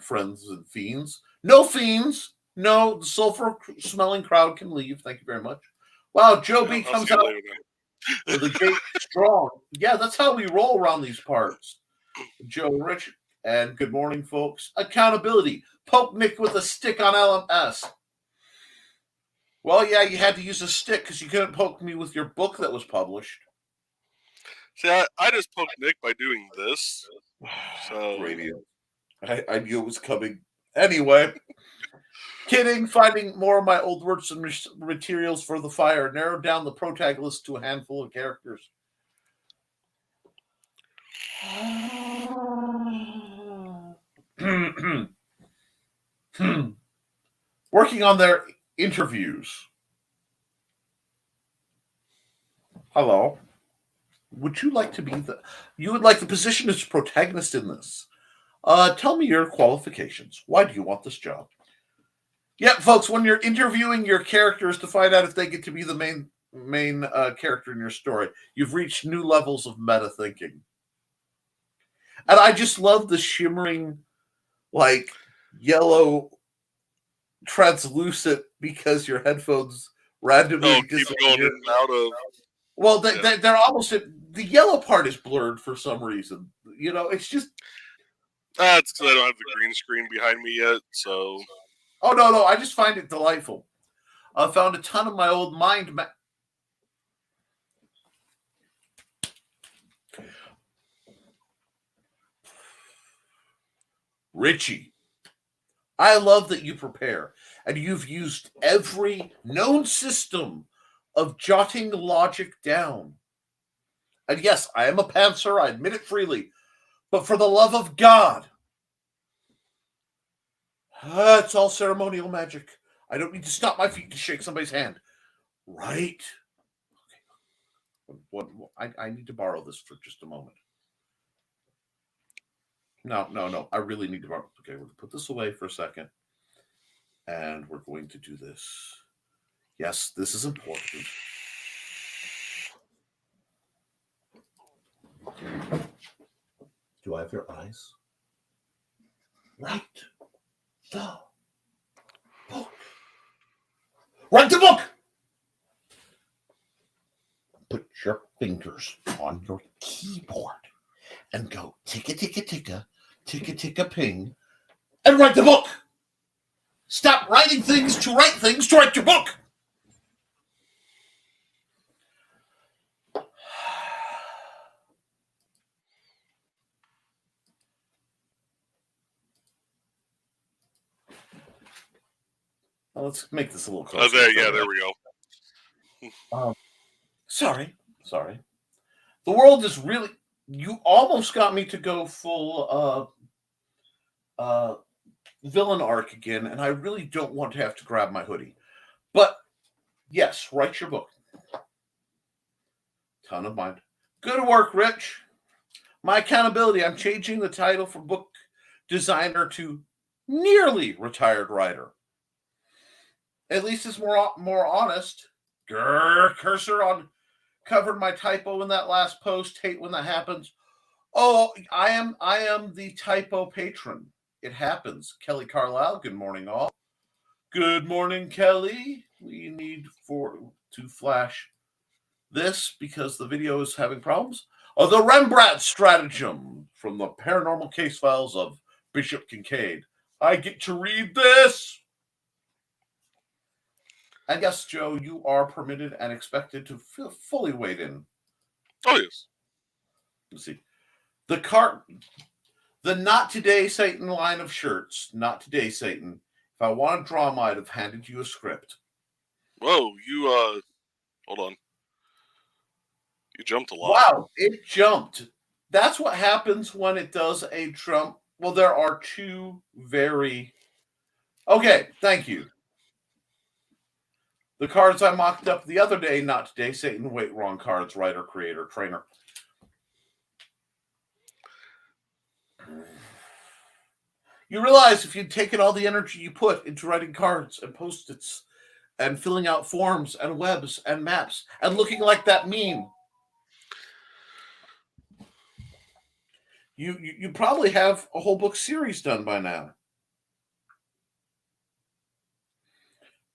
friends, and fiends. No fiends. No, the sulfur-smelling crowd can leave. Thank you very much. Wow, Joe B I'll comes see you out later then. with the gate strong. Yeah, that's how we roll around these parts. Joe Rich, and good morning, folks. Accountability. Poke Nick with a stick on LMS. Well, yeah, you had to use a stick because you couldn't poke me with your book that was published. See, I just poked Nick by doing this. So Radio. I knew it was coming. Anyway. Kidding. Finding more of my old works and materials for the fire. Narrowed down the protagonist to a handful of characters. Working on their interviews. Hello. Would you like to be you would like the position as protagonist in this? Tell me your qualifications. Why do you want this job? Yeah, folks, when you're interviewing your characters to find out if they get to be the main character in your story, you've reached new levels of meta thinking. And I just love the shimmering, like, yellow translucent because your headphones randomly keep going in and out of. Well, they're almost the yellow part is blurred for some reason. You know, it's just. That's because I don't have the green screen behind me yet. So. Oh no! I just find it delightful. I found a ton of my old mind. Richie, I love that you prepare and you've used every known system of jotting logic down. And yes, I am a pantser, I admit it freely, but for the love of God, it's all ceremonial magic. I don't need to stop my feet to shake somebody's hand. Right? Okay. I need to borrow this for just a moment. No. I really need to borrow. Okay, we're going to put this away for a second. And we're going to do this. Yes, this is important. Do I have your eyes? Right. The book. Write the book! Put your fingers on your keyboard and go ticka ticka ticka, ticka ticka ping, and write the book! Stop writing things to write your book! Let's make this a little closer. There we go. Sorry. The world is really. You almost got me to go full villain arc again, and I really don't want to have to grab my hoodie. But yes, write your book. Ton of mind. Good work, Rich. My accountability. I'm changing the title from book designer to nearly retired writer. At least it's more honest. Cursor on covered my typo in that last post. Hate when that happens. Oh, I am the typo patron. It happens. Kelly Carlisle. Good morning, all. Good morning, Kelly. We need to flash this because the video is having problems. The Rembrandt stratagem from the paranormal case files of Bishop Kincaid. I get to read this. And yes, Joe, you are permitted and expected to fully wade in. Oh, yes. Let's see. The Not Today Satan line of shirts. Not Today Satan. If I want to draw, I might have handed you a script. Whoa, hold on. You jumped a lot. Wow, it jumped. That's what happens when it does a Trump. Well, there are two very. Okay, thank you. The cards I mocked up the other day, Not Today, Satan, wait, wrong cards, writer, creator, trainer. You realize if you'd taken all the energy you put into writing cards and post-its and filling out forms and webs and maps and looking like that meme, You probably have a whole book series done by now.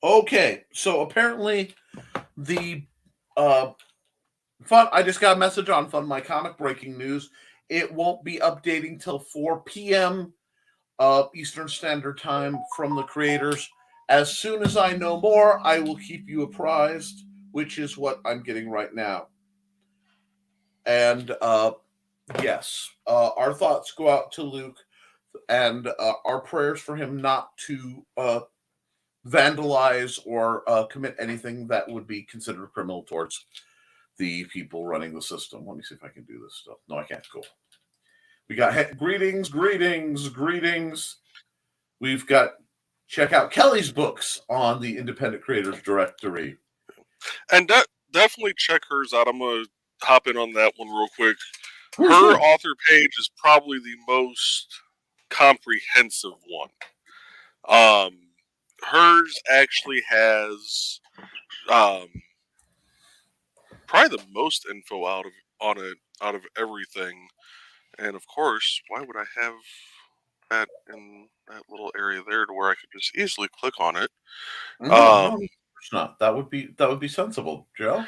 Okay, so apparently the fun. I just got a message on Fun My Comic breaking news. It won't be updating till 4 p.m. Eastern Standard Time from the creators. As soon as I know more, I will keep you apprised, which is what I'm getting right now. And yes, our thoughts go out to Luke, and our prayers for him not to vandalize or commit anything that would be considered criminal towards the people running the system. Let me see if I can do this stuff. No, I can't. Cool. We got greetings. We've got check out Kelly's books on the Independent Creators Directory. And definitely check hers out. I'm going to hop in on that one real quick. Her author page is probably the most comprehensive one. Hers actually has probably the most info out of everything. And of course, why would I have that in that little area there to where I could just easily click on it? No, it's not. That would be sensible, Joe.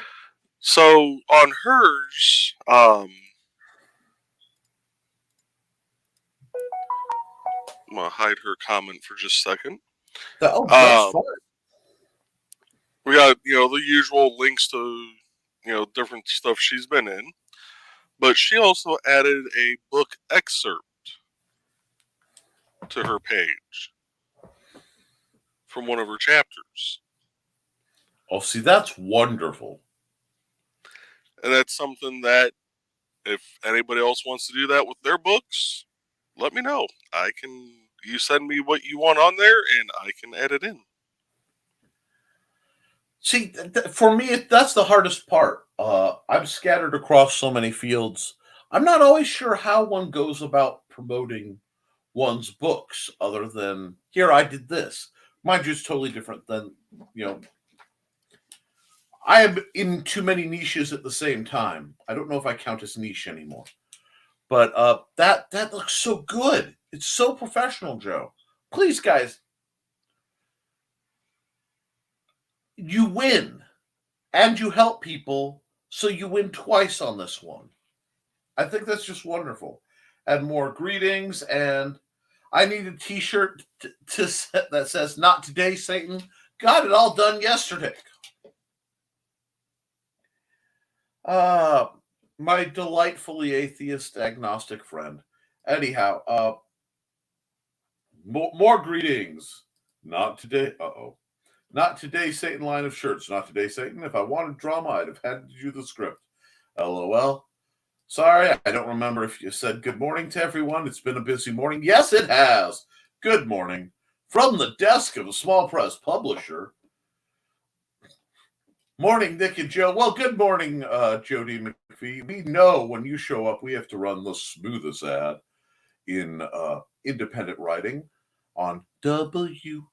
So on hers, I'm gonna hide her comment for just a second. That's fine. We got the usual links to different stuff she's been in, but she also added a book excerpt to her page from one of her chapters. Oh, see, that's wonderful. And that's something that if anybody else wants to do that with their books, let me know. You send me what you want on there and I can add it in. See, for me, that's the hardest part. I'm scattered across so many fields. I'm not always sure how one goes about promoting one's books other than, here, I did this. Mind you, it's totally different than, I am in too many niches at the same time. I don't know if I count as niche anymore. But that looks so good. It's so professional, Joe. Please, guys, you win and you help people, so you win twice on this one. I think that's just wonderful. And more greetings, and I need a t-shirt that says "Not today, Satan." Got it all done yesterday. My delightfully atheist agnostic friend. Anyhow, more greetings. Not today. Not today, Satan line of shirts. Not today, Satan. If I wanted drama, I'd have handed you the script. LOL. Sorry, I don't remember if you said good morning to everyone. It's been a busy morning. Yes, it has. Good morning. From the desk of a small press publisher. Morning, Nick and Joe. Well, good morning, Jody McPhee. We know when you show up, we have to run the smoothest ad in independent writing on WNTF.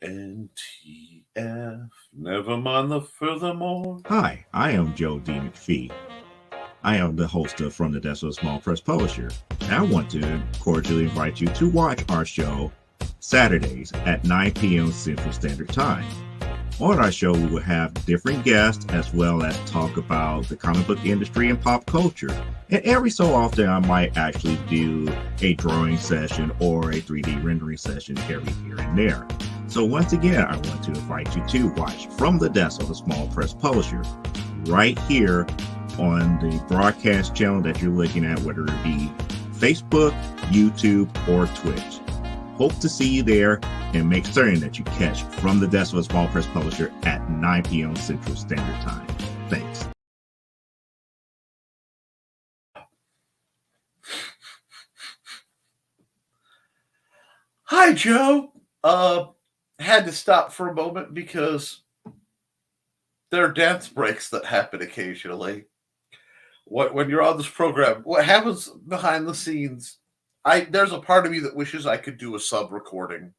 Nevermind the Furthermore. Hi, I am Joe D. McPhee. I am the host of From the Desk of a Small Press Publisher, and I want to cordially invite you to watch our show Saturdays at 9 p.m. Central Standard Time. On our show, we will have different guests as well as talk about the comic book industry and pop culture. And every so often, I might actually do a drawing session or a 3D rendering session every here and there. So once again, I want to invite you to watch From the Desk of a Small Press Publisher right here on the broadcast channel that you're looking at, whether it be Facebook, YouTube, or Twitch. Hope to see you there, and make certain that you catch From the Desk of a Small Press Publisher at 9 p.m. Central Standard Time. Thanks. Hi, Joe. Had to stop for a moment because there are dance breaks that happen occasionally. When you're on this program, what happens behind the scenes? There's a part of me that wishes I could do a sub recording,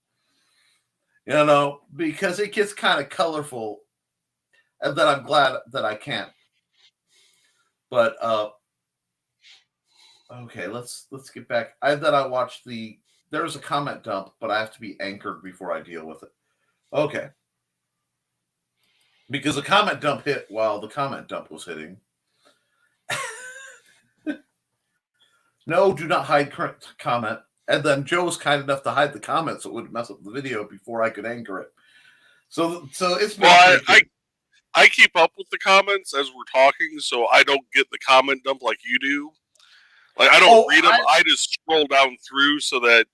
because it gets kind of colorful, and then I'm glad that I can't. But Okay, let's get back. I watched there's a comment dump, but I have to be anchored before I deal with it. Okay. Because the comment dump hit while the comment dump was hitting. No, do not hide current comment. And then Joe was kind enough to hide the comment so it wouldn't mess up the video before I could anchor it. So it's been I keep up with the comments as we're talking, so I don't get the comment dump like you do. Like, I don't read them. I just scroll down through so that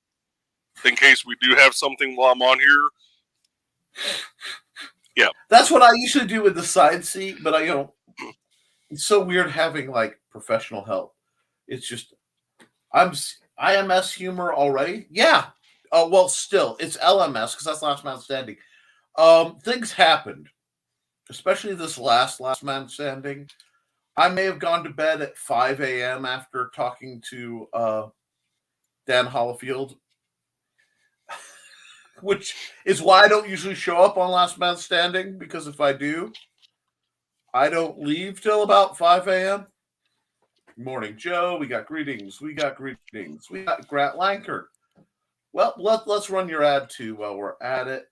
in case we do have something while I'm on here. Yeah. That's what I usually do with the side seat, but it's so weird having like professional help. It's just I'm IMS humor already. Yeah. Well, still it's LMS because that's last man standing. Things happened, especially this last man standing. I may have gone to bed at 5 a.m. after talking to Dan Hollifield, which is why I don't usually show up on Last Man Standing, because if I do, I don't leave till about 5 a.m. Morning, Joe. We got greetings. We got Grant Lankert. Well, let's run your ad too while we're at it.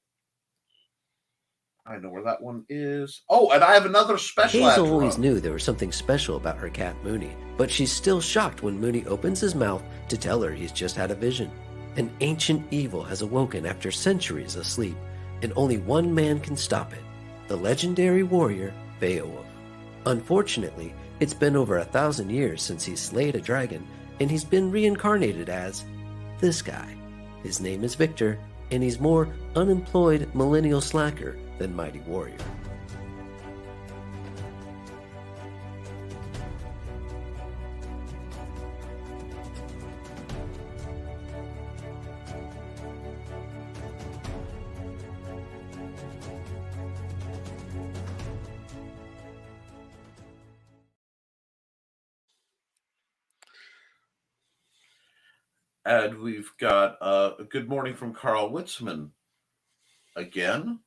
I know where that one is. Oh, and I have another special ad. Hazel always knew there was something special about her cat Mooney, but she's still shocked when Mooney opens his mouth to tell her he's just had a vision. An ancient evil has awoken after centuries of sleep, and only one man can stop it, the legendary warrior Beowulf. Unfortunately, it's been over 1,000 years since he slayed a dragon, and he's been reincarnated as this guy. His name is Victor, and he's more unemployed millennial slacker than mighty warrior. And we've got a good morning from Carl Witzman again.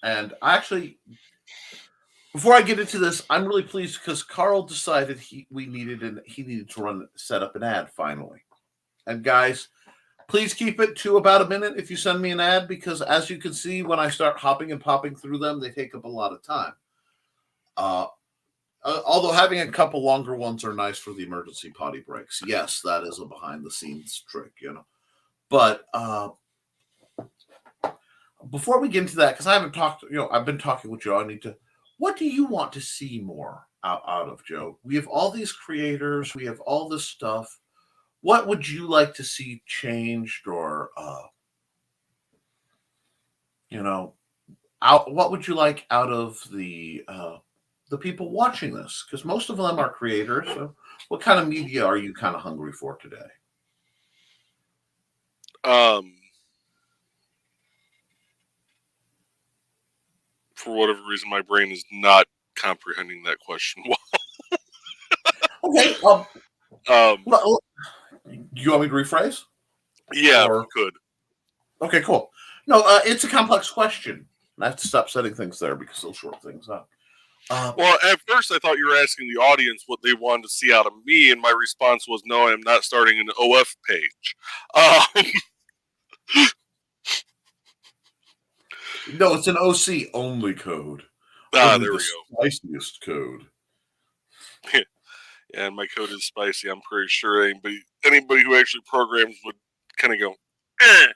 And actually, before I get into this, I'm really pleased because Carl decided he needed to set up an ad finally. And guys, please keep it to about a minute if you send me an ad, because as you can see, when I start hopping and popping through them, they take up a lot of time. Although having a couple longer ones are nice for the emergency potty breaks. Yes, that is a behind-the-scenes trick, But before we get into that, because I haven't talked, I've been talking with Joe. What do you want to see more out of Joe? We have all these creators. We have all this stuff. What would you like to see changed, or, what would you like out of the people watching this? Because most of them are creators. So what kind of media are you kind of hungry for today? For whatever reason, my brain is not comprehending that question well. Okay. Do you want me to rephrase? Yeah, we could. Okay, cool. No, it's a complex question. I have to stop setting things there because they'll short things up. Well, at first I thought you were asking the audience what they wanted to see out of me, and my response was, no, I'm not starting an OF page. No, it's an OC only code. There we go. Spiciest code. Yeah, and my code is spicy. I'm pretty sure anybody who actually programs would kind of go, eh.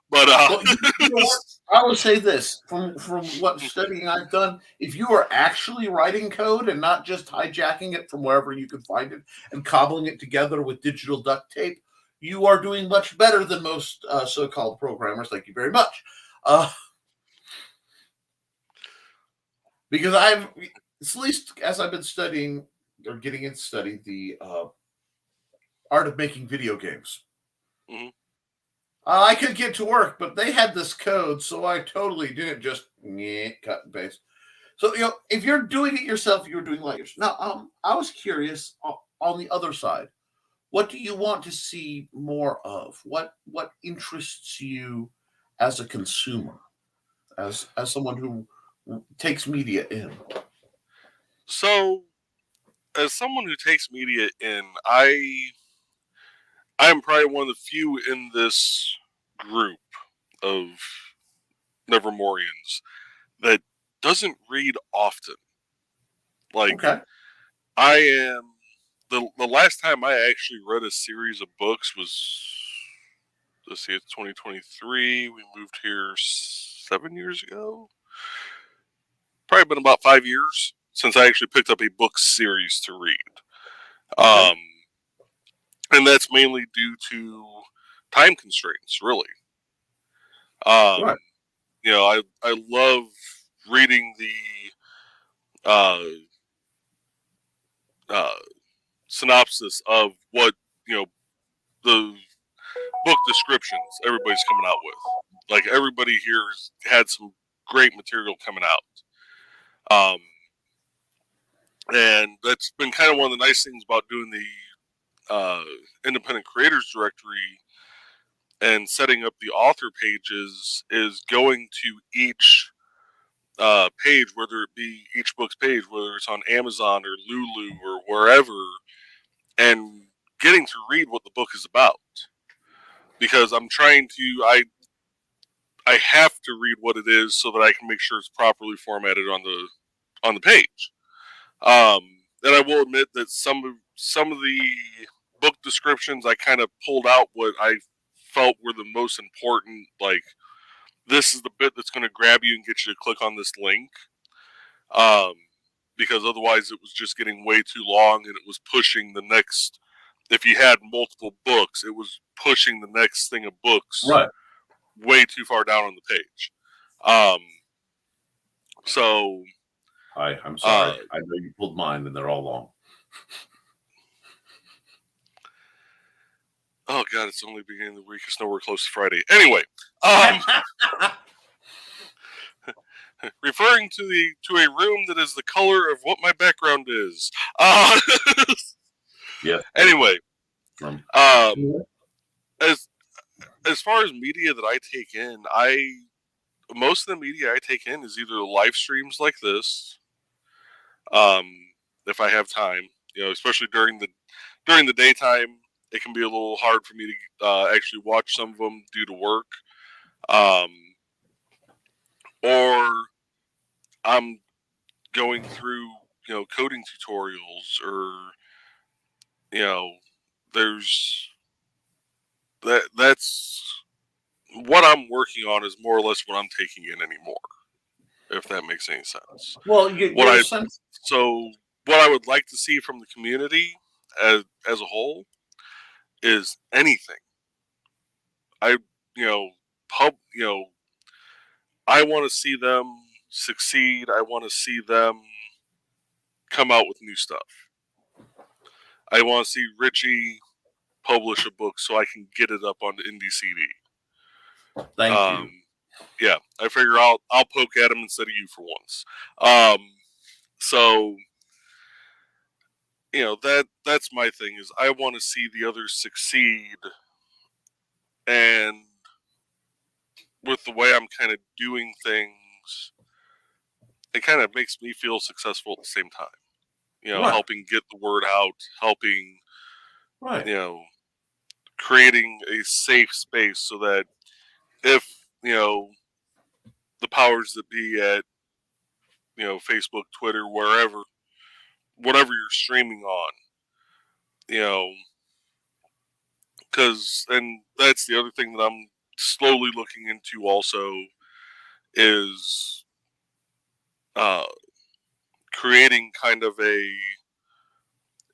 But well, you know what? I would say this from what studying I've done: if you are actually writing code and not just hijacking it from wherever you can find it and cobbling it together with digital duct tape, you are doing much better than most so-called programmers. Thank you very much. Because at least as I've been studying or getting into studying the art of making video games. Mm-hmm. I could get to work, but they had this code, so I totally didn't just cut and paste. So, if you're doing it yourself, you're doing layers. Now, I was curious on the other side. What do you want to see more of? What interests you as a consumer, as someone who takes media in? So, as someone who takes media in, I'm probably one of the few in this group of Nevermorians that doesn't read often. Like, Okay. I am the last time I actually read a series of books was, let's see, it's 2023. We moved here 7 years ago. Probably been about 5 years since I actually picked up a book series to read. Okay. And that's mainly due to time constraints, really. Right. You know, I love reading the synopsis of what, you know, the book descriptions everybody's coming out with. Like, everybody here has had some great material coming out. And that's been kind of one of the nice things about doing the Independent Creators Directory and setting up the author pages is going to each page, whether it be each book's page, whether it's on Amazon or Lulu or wherever, and getting to read what the book is about. Because I'm trying to, I have to read what it is so that I can make sure it's properly formatted on the page. And I will admit that some of the book descriptions I kind of pulled out what I felt were the most important. Like, this is the bit that's going to grab you and get you to click on this link. Because otherwise it was just getting way too long and it was pushing the next. If you had multiple books, it was pushing the next thing of books way too far down on the page. So. Hi, I'm sorry. I know you pulled mine and they're all long. Oh God, it's only beginning of the week. It's nowhere close to Friday. Anyway, referring to a room that is the color of what my background is. Yeah. Anyway, as far as media that I take in, most of the media I take in is either live streams like this, if I have time, you know, especially during the daytime, it can be a little hard for me to actually watch some of them due to work, or I'm going through, you know, coding tutorials, or, you know, that's what I'm working on is more or less what I'm taking in anymore, if that makes any sense. Well, so what I would like to see from the community as a whole is anything. I I want to see them succeed. I want to see them come out with new stuff. I want to see Richie publish a book so I can get it up on the indie CD. Thank you. Yeah, I figure I'll poke at him instead of you for once. So, you know, that's my thing, is I want to see the others succeed, and with the way I'm kind of doing things, it kind of makes me feel successful at the same time. You know, helping get the word out, helping, you know, creating a safe space so that if, you know, the powers that be at, you know, Facebook, Twitter, wherever, whatever you're streaming on, you know, and that's the other thing that I'm slowly looking into also is creating kind of a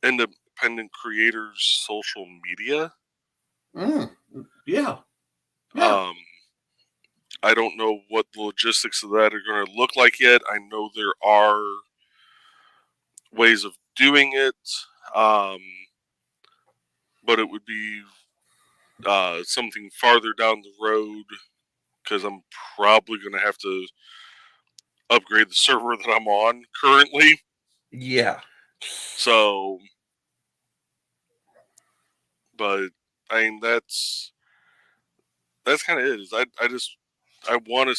independent creators social media. Yeah. I don't know what the logistics of that are going to look like yet. I know there are ways of doing it, but it would be something farther down the road, because I'm probably going to have to upgrade the server that I'm on currently. Yeah. So, but I mean, that's kind of it. Is I want to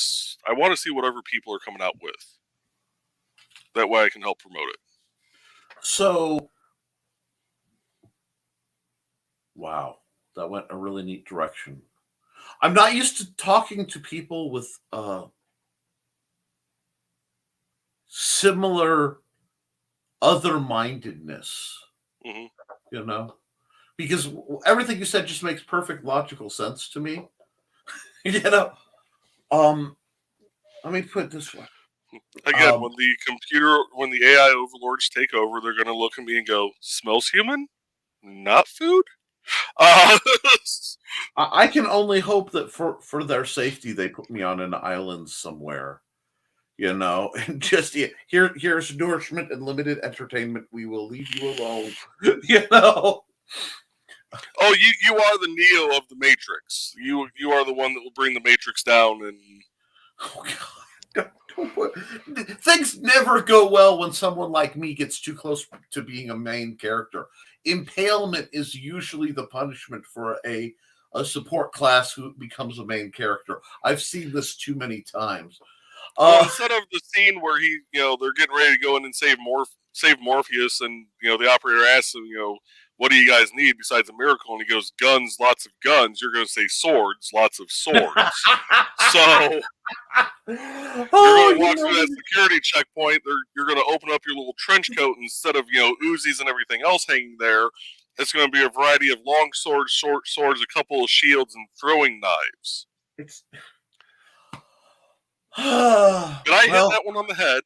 see whatever people are coming out with. That way I can help promote it. So Wow, that went a really neat direction. I'm not used to talking to people with similar other-mindedness, Hmm. you know, because everything you said just makes perfect logical sense to me. You know, let me put it this way. Again, when the AI overlords take over, they're going to look at me and go, "Smells human, not food." Uh, I can only hope that for their safety, they put me on an island somewhere, you know, and just here's nourishment and limited entertainment. We will leave you alone, you know. oh, you are the Neo of the Matrix. You are the one that will bring the Matrix down. And Oh God. Things never go well when someone like me gets too close to being a main character. Impalement is usually the punishment for a support class who becomes a main character. I've seen this too many times. well, instead of the scene where they're getting ready to go in and save Morpheus, and the operator asks him, what do you guys need besides a miracle? And he goes, guns, lots of guns. You're going to say swords, lots of swords. So you're going to walk through that security checkpoint. You're going to open up your little trench coat, instead of Uzis and everything else hanging there. It's going to be a variety of long swords, short swords, a couple of shields, and throwing knives. Did I hit that one on the head?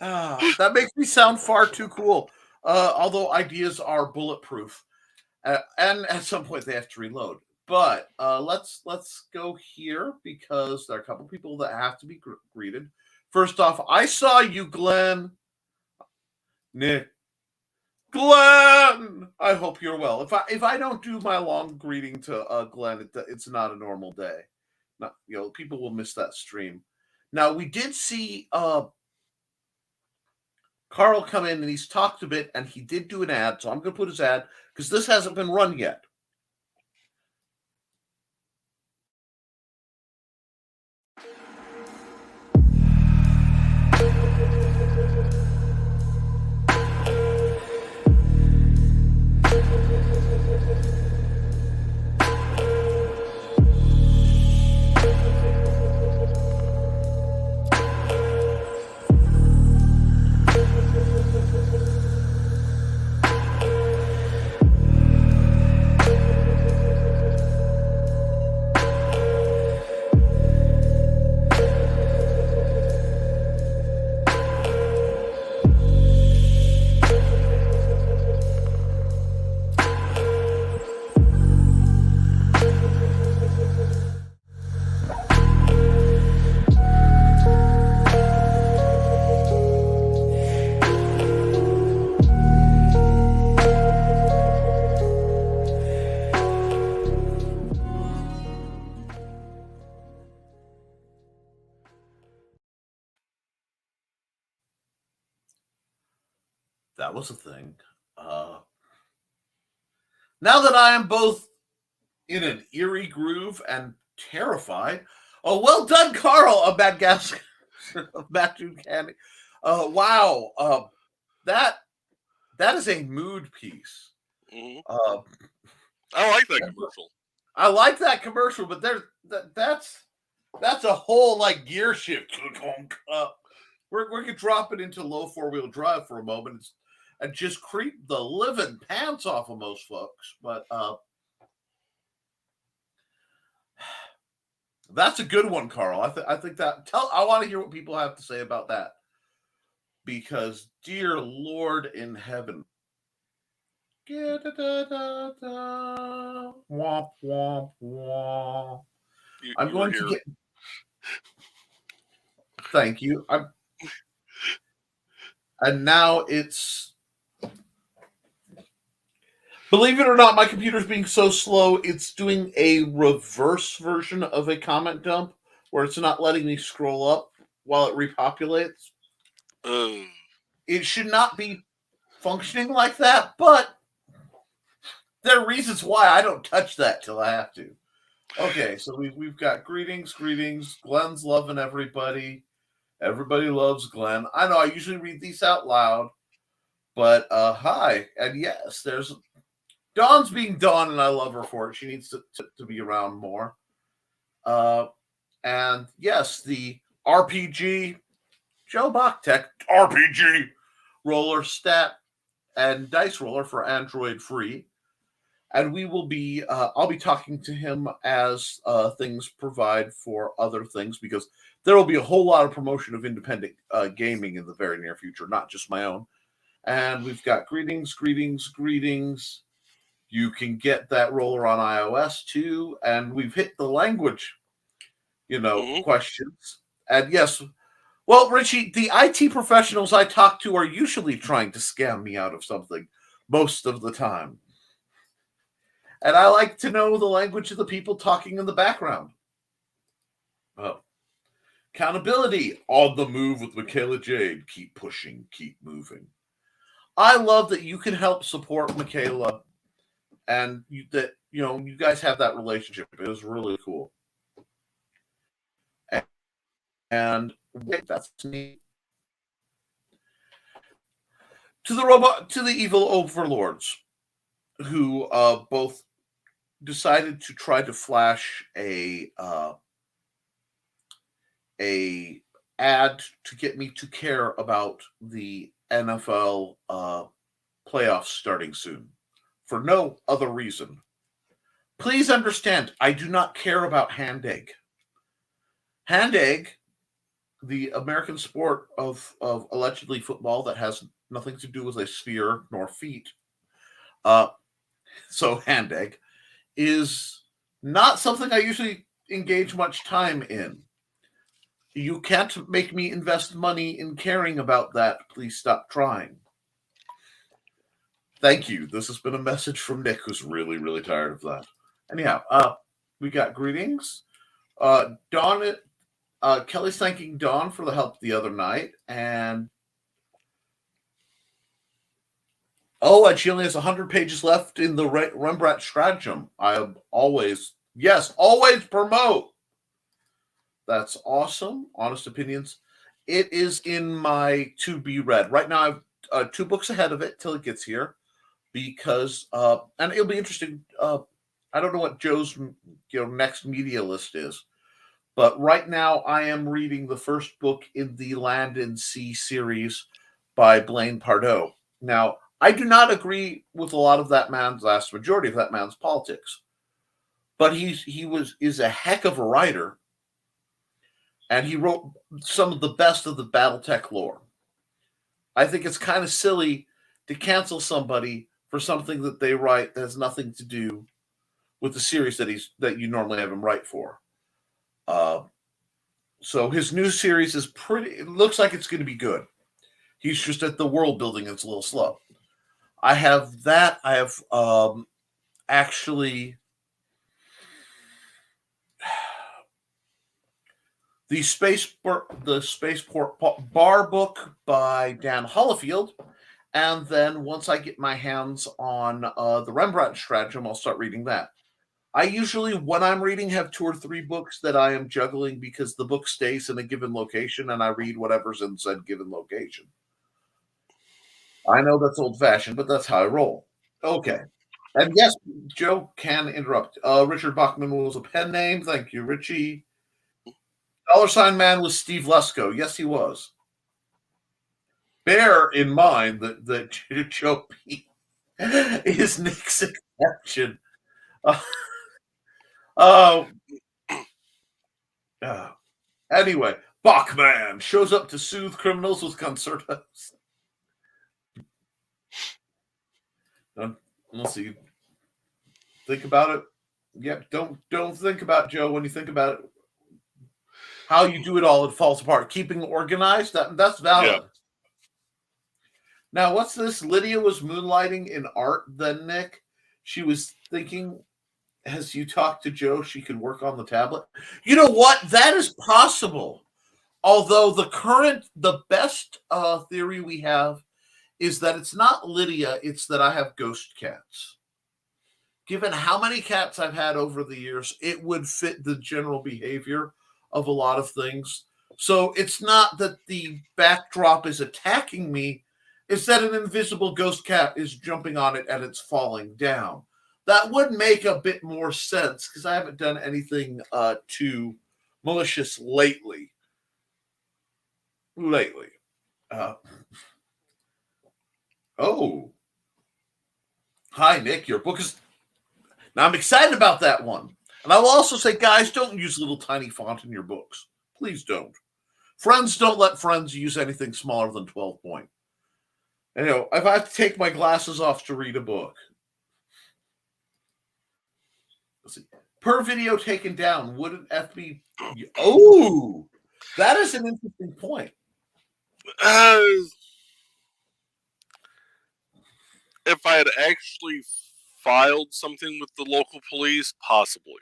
That makes me sound far too cool. Although ideas are bulletproof, and at some point they have to reload. But let's go here, because there are a couple people that have to be greeted. First off, I saw you, Glenn. Nick. Glenn, I hope you're well. If I don't do my long greeting to Glenn, it's not a normal day. Not, people will miss that stream. Now, we did see Carl come in, and he's talked a bit, and he did do an ad, so I'm going to put his ad, because this hasn't been run yet. That was a thing. Now that I am both in an eerie groove and terrified, oh, well done, Carl, a bad gas, back to candy. Wow, that is a mood piece. Mm-hmm. I like that commercial. I like that commercial, but that's a whole gear shift. We're gonna drop it into low 4-wheel drive for a moment and just creep the living pants off of most folks. But that's a good one, Carl. I think that I want to hear what people have to say about that, because dear Lord in heaven. Womp, womp, womp. I'm going to get. Thank you. And now it's. Believe it or not, my computer's being so slow, it's doing a reverse version of a comment dump, where it's not letting me scroll up while it repopulates. It should not be functioning like that, but there are reasons why I don't touch that till I have to. Okay, so we've got greetings. Glenn's loving everybody. Everybody loves Glenn. I know I usually read these out loud, but hi. And yes, there's Dawn's being Dawn, and I love her for it. She needs to be around more. And yes, the RPG, Joe Bachtek RPG roller stat and dice roller for Android free. And we will be, I'll be talking to him as things provide for other things, because there will be a whole lot of promotion of independent gaming in the very near future, not just my own. And we've got greetings. You can get that roller on iOS too. And we've hit the language, questions. And yes, well, Richie, the IT professionals I talk to are usually trying to scam me out of something most of the time. And I like to know the language of the people talking in the background. Oh. Accountability, on the move with Michaela Jade. Keep pushing, keep moving. I love that you can help support Michaela, and you guys have that relationship. It was really cool. And that's me. To the evil overlords, who both decided to try to flash a ad to get me to care about the NFL playoffs starting soon, for no other reason. Please understand, I do not care about hand egg. Hand egg, the American sport of allegedly football that has nothing to do with a sphere nor feet. So hand egg is not something I usually engage much time in. You can't make me invest money in caring about that. Please stop trying. Thank you. This has been a message from Nick, who's really, really tired of that. Anyhow, we got greetings. Dawn, Kelly's thanking Dawn for the help the other night. And she only has 100 pages left in the Rembrandt stratagem. I always promote. That's awesome. Honest opinions. It is in my to be read. Right now, I've 2 books ahead of it till it gets here, because and it'll be interesting. I don't know what Joe's next media list is, but right now I am reading the first book in the Land and Sea series by Blaine Pardoe. Now, I do not agree with a lot of that man's vast majority of that man's politics, but he is a heck of a writer. And he wrote some of the best of the BattleTech lore. I think it's kind of silly to cancel somebody for something that they write that has nothing to do with the series that you normally have him write for. So his new series is it looks like it's going to be good. He's just at the world building, it's a little slow. I have that. I have actually the Spaceport Bar book by Dan Hollifield. And then once I get my hands on the Rembrandt stratagem, I'll start reading that. I usually, when I'm reading, have 2 or 3 books that I am juggling, because the book stays in a given location and I read whatever's in said given location. I know that's old-fashioned, but that's how I roll. Okay. And yes, Joe can interrupt. Richard Bachman was a pen name. Thank you, Richie. $sign Man was Steve Lesko. Yes, he was. Bear in mind that Joe P is Nick's exception. Anyway, Bachman shows up to soothe criminals with concertos. Let's see. Think about it. Yep. Don't think about Joe when you think about it. How you do it all, it falls apart. Keeping organized, that's valid. Yeah. Now, what's this? Lydia was moonlighting in art then, Nick. She was thinking, as you talk to Joe, she could work on the tablet. You know what? That is possible. Although the best theory we have is that it's not Lydia, it's that I have ghost cats. Given how many cats I've had over the years, it would fit the general behavior of a lot of things. So it's not that the backdrop is attacking me, it's that an invisible ghost cat is jumping on it and it's falling down. that would make a bit more sense because I haven't done anything too malicious lately. Oh. Hi, Nick. Your book is... Now, I'm excited about that one. And I will also say, guys, don't use little tiny font in your books. Please don't. Friends don't let friends use anything smaller than 12 point. And, if I have to take my glasses off to read a book. Let's see. Per video taken down, wouldn't FB... Oh! That is an interesting point. If I had actually filed something with the local police, possibly.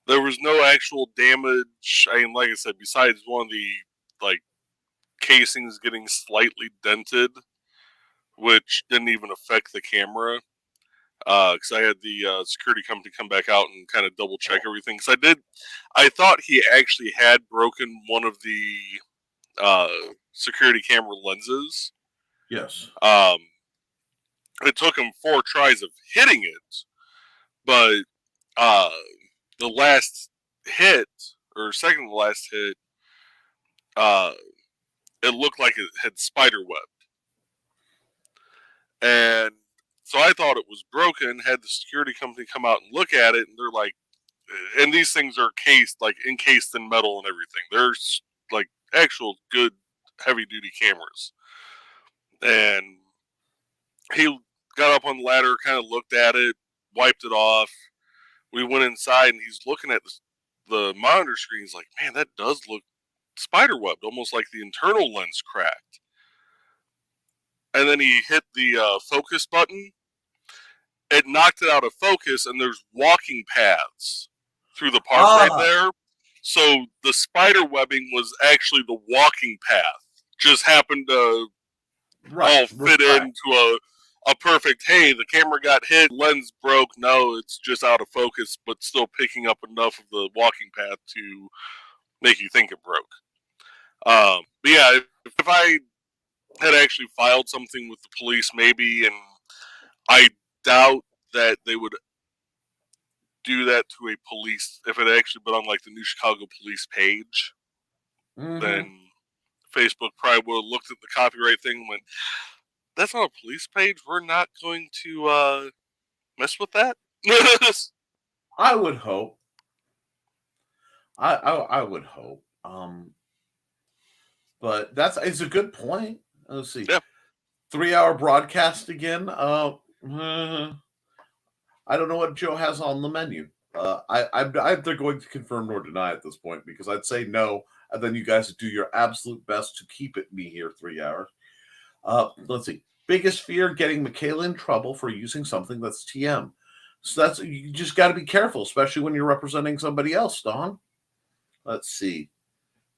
There was no actual damage. I mean, like I said, besides one of the casings getting slightly dented, which didn't even affect the camera. Because I had the security company come back out and kind of double check everything. Because I thought he actually had broken one of the security camera lenses. Yes. It took him 4 tries of hitting it, but the last hit, or second to last hit, it looked like it had spider webbed. And so I thought it was broken, had the security company come out and look at it, and they're like, and these things are encased in metal and everything. They're like actual good heavy duty cameras. And he got up on the ladder, kind of looked at it, wiped it off. We went inside, and he's looking at the monitor screen. He's like, man, that does look spider-webbed, almost like the internal lens cracked. And then he hit the focus button. It knocked it out of focus, and there's walking paths through the park right there. So the spider webbing was actually the walking path. Just happened to all fit into a perfect, hey, the camera got hit, lens broke. No, it's just out of focus, but still picking up enough of the walking path to make you think it broke. But yeah, if I had actually filed something with the police, maybe, and I doubt that they would do that to a police, if it actually been on like the New Chicago Police page, then Facebook probably would have looked at the copyright thing and went, that's not a police page, we're not going to mess with that. I would hope. I would hope. But it's a good point. Let's see. Yeah. 3-hour broadcast again. I don't know what Joe has on the menu. I'm either going to confirm nor deny at this point, because I'd say no, and then you guys do your absolute best to keep me here 3 hours. Let's see. Biggest fear: getting Michaela in trouble for using something that's TM. So you just got to be careful, especially when you're representing somebody else, Don. Let's see.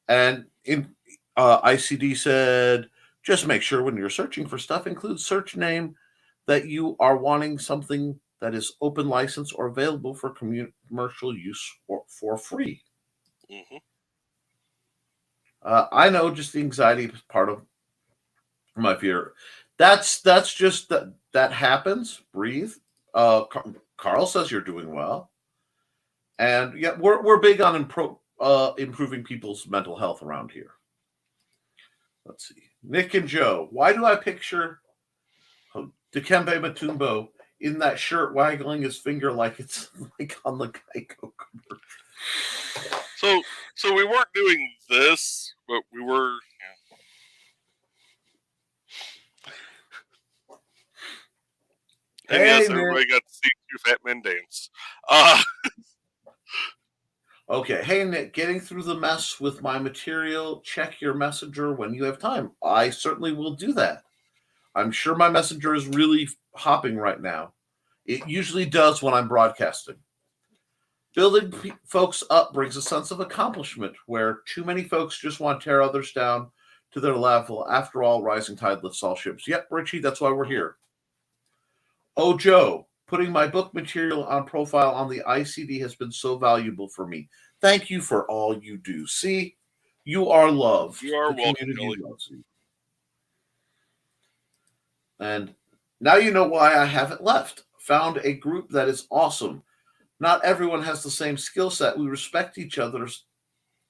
And in ICD said, just make sure when you're searching for stuff, include search name that you are wanting something that is open license or available for commercial use for free. I know, just the anxiety is part of my fear. That's just that happens. Breathe. Carl says you're doing well, and yeah, we're big on improving people's mental health around here. Let's see, Nick and Joe. Why do I picture Dikembe Mutombo in that shirt waggling his finger like it's like on the Geico commercial? So we weren't doing this, but we were. And yes, everybody got to see 2 fat men dance. Okay. Hey, Nick, getting through the mess with my material. Check your messenger when you have time. I certainly will do that. I'm sure my messenger is really hopping right now. It usually does when I'm broadcasting. Building folks up brings a sense of accomplishment where too many folks just want to tear others down to their level. After all, rising tide lifts all ships. Yep, Richie, that's why we're here. Oh, Joe, putting my book material on profile on the ICD has been so valuable for me. Thank you for all you do. See, you are loved. You are the welcome, community loves you. And now you know why I haven't left. found a group that is awesome. Not everyone has the same skill set. We respect each other's,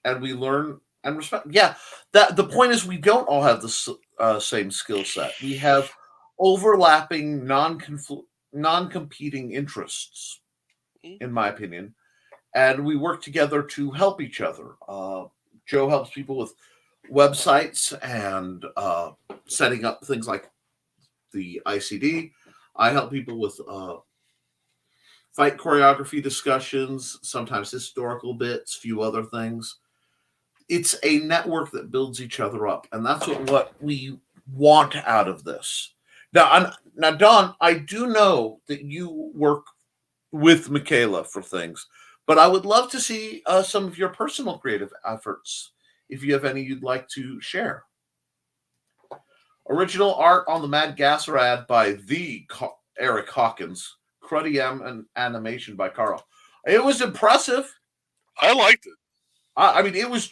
and we learn and respect. Yeah, that the point is we don't all have the same skill set. We have overlapping, non-competing interests, in my opinion, and we work together to help each other. Joe helps people with websites and setting up things like the ICD. I help people with fight choreography discussions, sometimes historical bits, few other things. It's a network that builds each other up, and that's what we want out of this. Now, Don, I do know that you work with Michaela for things, but I would love to see some of your personal creative efforts, if you have any you'd like to share. Original art on the Mad Gasser ad by Eric Hawkins. Cruddy and animation by Carl. It was impressive. I liked it. I mean, it was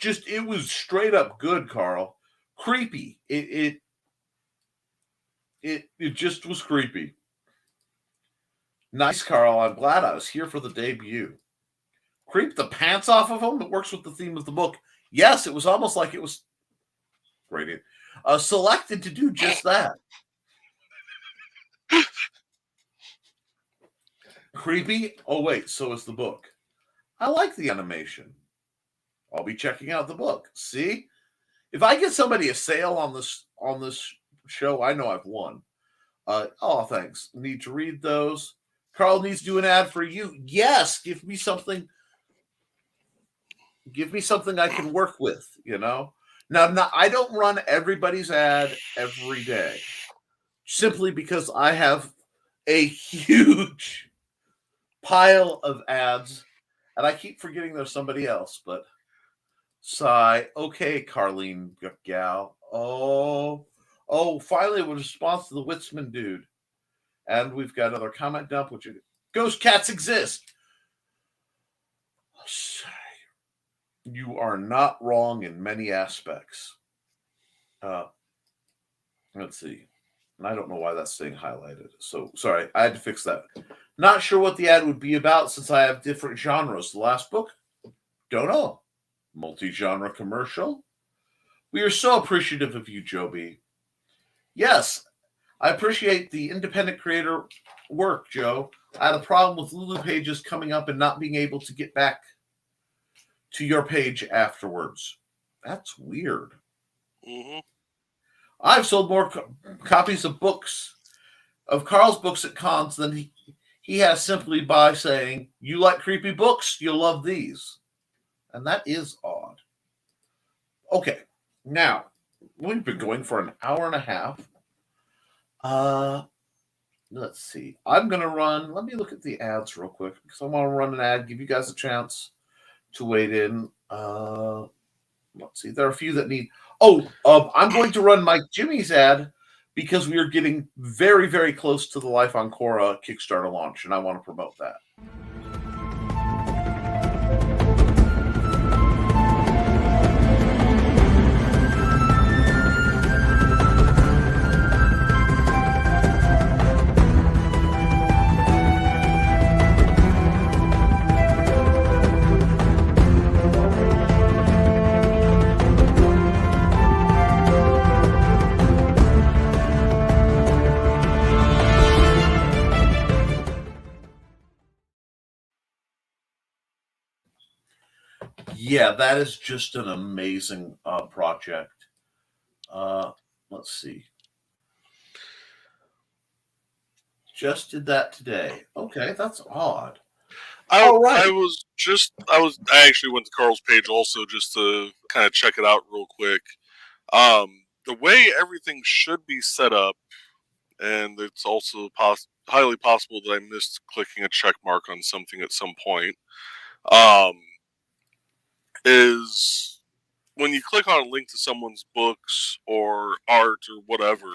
straight up good, Carl. Creepy. It just was creepy. Nice, Carl. I'm glad I was here for the debut. Creep the pants off of him. It works with the theme of the book. Yes, it was almost like it was gradient. Selected to do just that. Creepy. Oh wait, so is the book. I like the animation. I'll be checking out the book. See, if I get somebody a sale on this show, I know I've won. Oh, thanks. Need to read those. Carl needs to do an ad for you. Yes, give me something. Give me something I can work with. You know. Now, I don't run everybody's ad every day, simply because I have a huge pile of ads, and I keep forgetting there's somebody else. But sigh. Okay, Carlene gal. Oh, finally a response to the Witzman dude. And we've got another comment dump, which is ghost cats exist. You are not wrong in many aspects. Let's see. And I don't know why that's staying highlighted. So sorry, I had to fix that. Not sure what the ad would be about since I have different genres. The last book? Don't know. Multi-genre commercial? We are so appreciative of you, Joby. Yes, I appreciate the independent creator work, Joe. I had a problem with Lulu pages coming up and not being able to get back to your page afterwards. That's weird. Mm-hmm. I've sold more copies of books, of Carl's books at cons than he has simply by saying, you like creepy books, you'll love these. And that is odd. Okay, now, we've been going for an hour and a half. Let's see. I'm going to run, let me look at the ads real quick, because I want to run an ad, give you guys a chance to wait in. Let's see. There are a few that need. I'm going to run Mike Jimmy's ad because we are getting very, very close to the Life on Korra Kickstarter launch, and I want to promote that. Yeah, that is just an amazing project. Let's see. Just did that today. Okay, that's odd. I actually went to Carl's page also just to kind of check it out real quick. The way everything should be set up, and it's also highly possible that I missed clicking a check mark on something at some point, is when you click on a link to someone's books or art or whatever,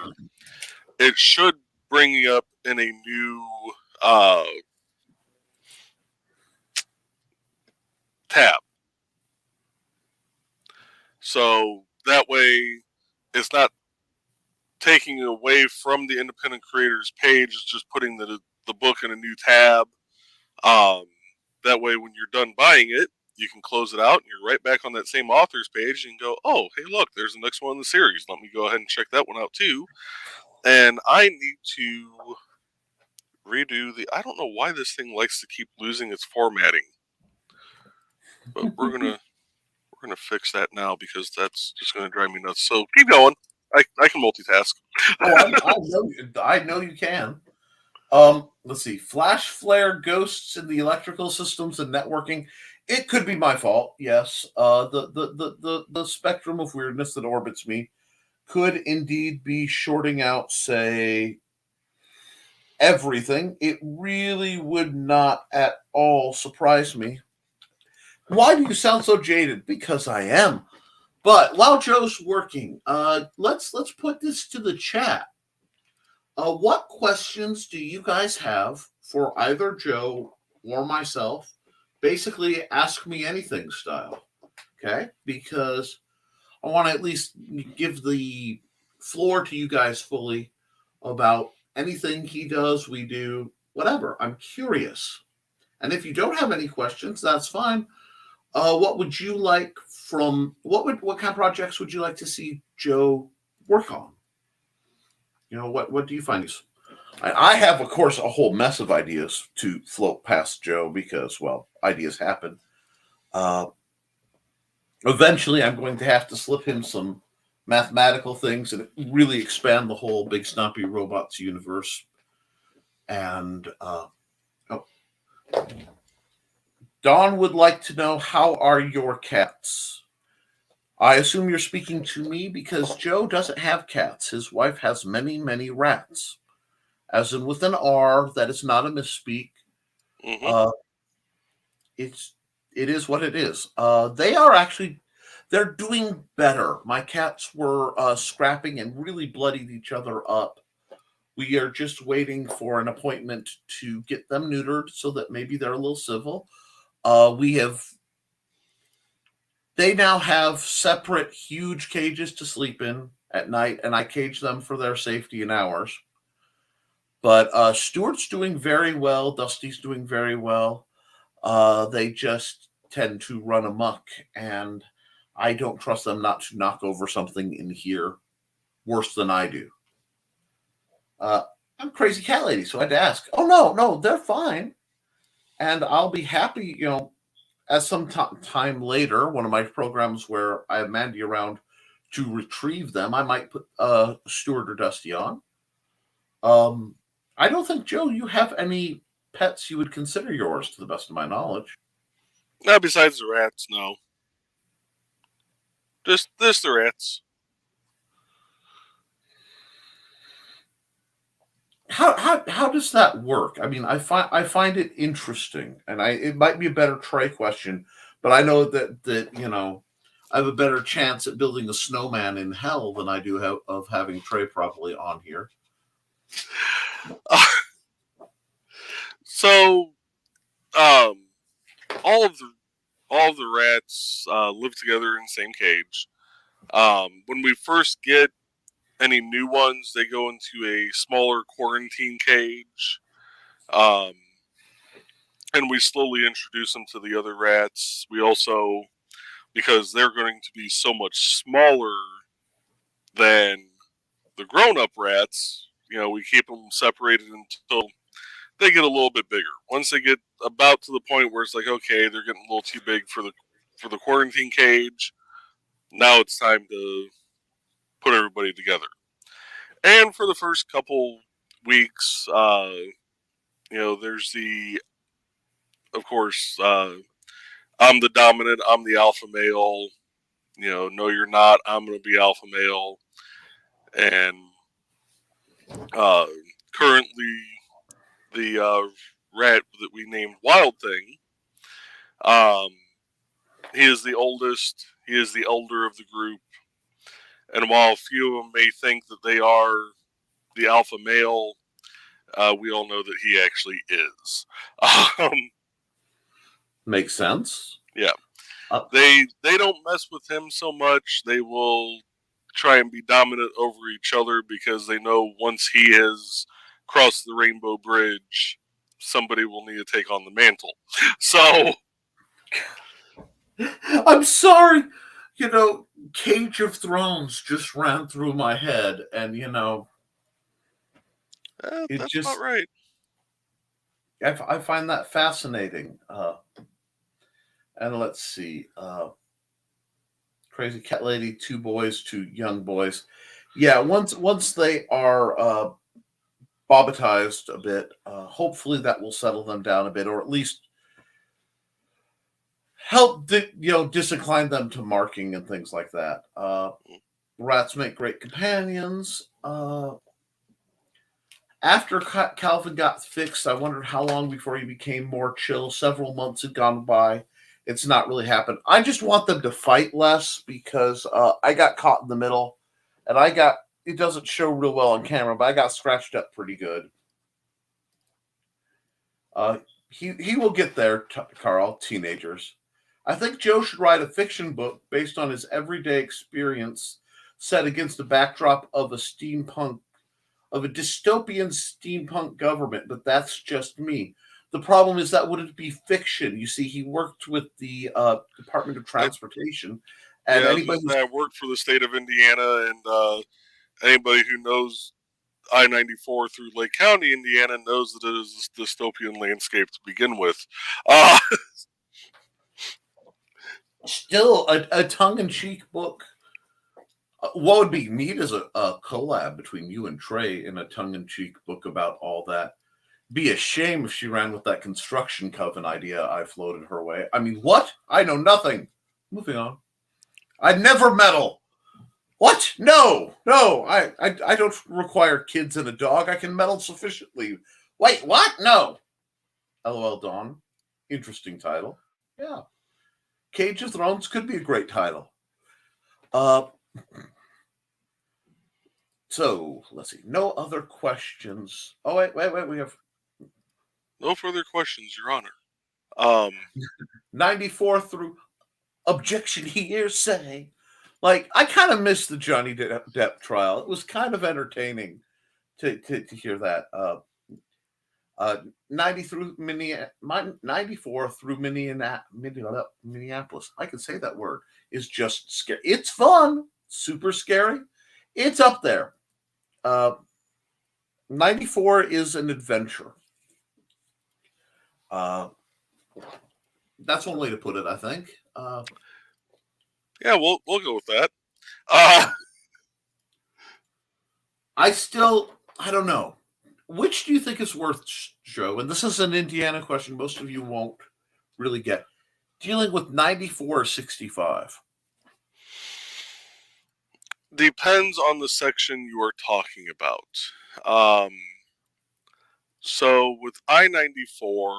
it should bring you up in a new tab. So that way it's not taking away from the independent creators page, it's just putting the the book in a new tab. That way, when you're done buying it, you can close it out and you're right back on that same author's page and go, oh, hey, look, there's the next one in the series. Let me go ahead and check that one out too. And I need to redo I don't know why this thing likes to keep losing its formatting. But we're gonna fix that now because that's just gonna drive me nuts. So keep going. I can multitask. I know you can. Let's see. Flash flare ghosts in the electrical systems and networking. It could be my fault. Yes. The spectrum of weirdness that orbits me could indeed be shorting out, say, everything. It really would not at all surprise me. Why do you sound so jaded? Because I am. But while Joe's working, let's put this to the chat. What questions do you guys have for either Joe or myself? Basically, ask me anything style. Okay? Because I want to at least give the floor to you guys fully about anything he does, we do, whatever. I'm curious. And if you don't have any questions, that's fine. What would you like from what kind of projects would you like to see Joe work on? You know, what do you find? I have, of course, a whole mess of ideas to float past Joe because, well, ideas happen. Eventually, I'm going to have to slip him some mathematical things and really expand the whole Big Stompy Robots universe. And Dawn would like to know, how are your cats? I assume you're speaking to me because Joe doesn't have cats. His wife has many, many rats. As in with an R, that is not a misspeak. Mm-hmm. It is what it is. They're doing better. My cats were scrapping and really bloodied each other up. We are just waiting for an appointment to get them neutered so that maybe they're a little civil. They now have separate huge cages to sleep in at night, and I cage them for their safety and ours. But Stuart's doing very well. Dusty's doing very well. They just tend to run amok, and I don't trust them not to knock over something in here worse than I do. I'm a crazy cat lady, so I had to ask. Oh, no, they're fine. And I'll be happy, as some time later, one of my programs where I have Mandy around to retrieve them, I might put Stuart or Dusty on. I don't think, Joe, you have any pets you would consider yours, to the best of my knowledge. No, besides the rats, no. Just the rats. How does that work? I mean, I find it interesting, and it might be a better Trey question, but I know that I have a better chance at building a snowman in hell than I do of having Trey probably on here. So, all of the rats live together in the same cage. When we first get any new ones, they go into a smaller quarantine cage. And we slowly introduce them to the other rats. We also, because they're going to be so much smaller than the grown-up rats, we keep them separated until they get a little bit bigger. Once they get about to the point where it's like, okay, they're getting a little too big for the quarantine cage, now it's time to put everybody together. And for the first couple weeks, there's of course, I'm the dominant, I'm the alpha male. No, you're not. I'm going to be alpha male. And currently, the rat that we named Wild Thing, he is the oldest. He is the elder of the group. And while a few of them may think that they are the alpha male, we all know that he actually is. Makes sense. Yeah. They don't mess with him so much. They will try and be dominant over each other because they know once he has cross the Rainbow Bridge, somebody will need to take on the mantle. So, I'm sorry. Cage of Thrones just ran through my head, and it that's just about right. I find that fascinating. And let's see, Crazy Cat Lady, 2 boys, 2 young boys. Yeah, once they are bobbatized a bit, hopefully that will settle them down a bit, or at least help disincline them to marking and things like that. Rats make great companions. After Calvin got fixed, I wondered how long before he became more chill. Several months had gone by. It's not really happened. I just want them to fight less because I got caught in the middle, and it doesn't show real well on camera, but I got scratched up pretty good. He will get there, Carl. Teenagers. I think Joe should write a fiction book based on his everyday experience, set against the backdrop of a dystopian steampunk government. But that's just me. The problem is that wouldn't be fiction. You see, he worked with the Department of Transportation, and anybody I worked for the state of Indiana, and anybody who knows I-94 through Lake County, Indiana, knows that it is a dystopian landscape to begin with. Still a tongue-in-cheek book. What would be neat is a collab between you and Trey in a tongue-in-cheek book about all that. Be a shame if she ran with that construction coven idea I floated her way. I mean, what? I know nothing. Moving on. I'd never meddle. What? No. I don't require kids and a dog. I can meddle sufficiently. Wait, what? No. LOL Dawn. Interesting title. Yeah. Cage of Thrones could be a great title. So let's see. No other questions. Oh wait. We have no further questions, Your Honor. 94 through objection hearsay. Like, I kind of missed the Johnny Depp trial. It was kind of entertaining to hear that. 94 through Minneapolis. I can say that word. Is just scary. It's fun. Super scary. It's up there. 94 is an adventure. That's one way to put it, I think. Yeah, we'll go with that. I don't know. Which do you think is worth, Joe? And this is an Indiana question most of you won't really get. Dealing with 94 or 65? Depends on the section you are talking about. So with I-94,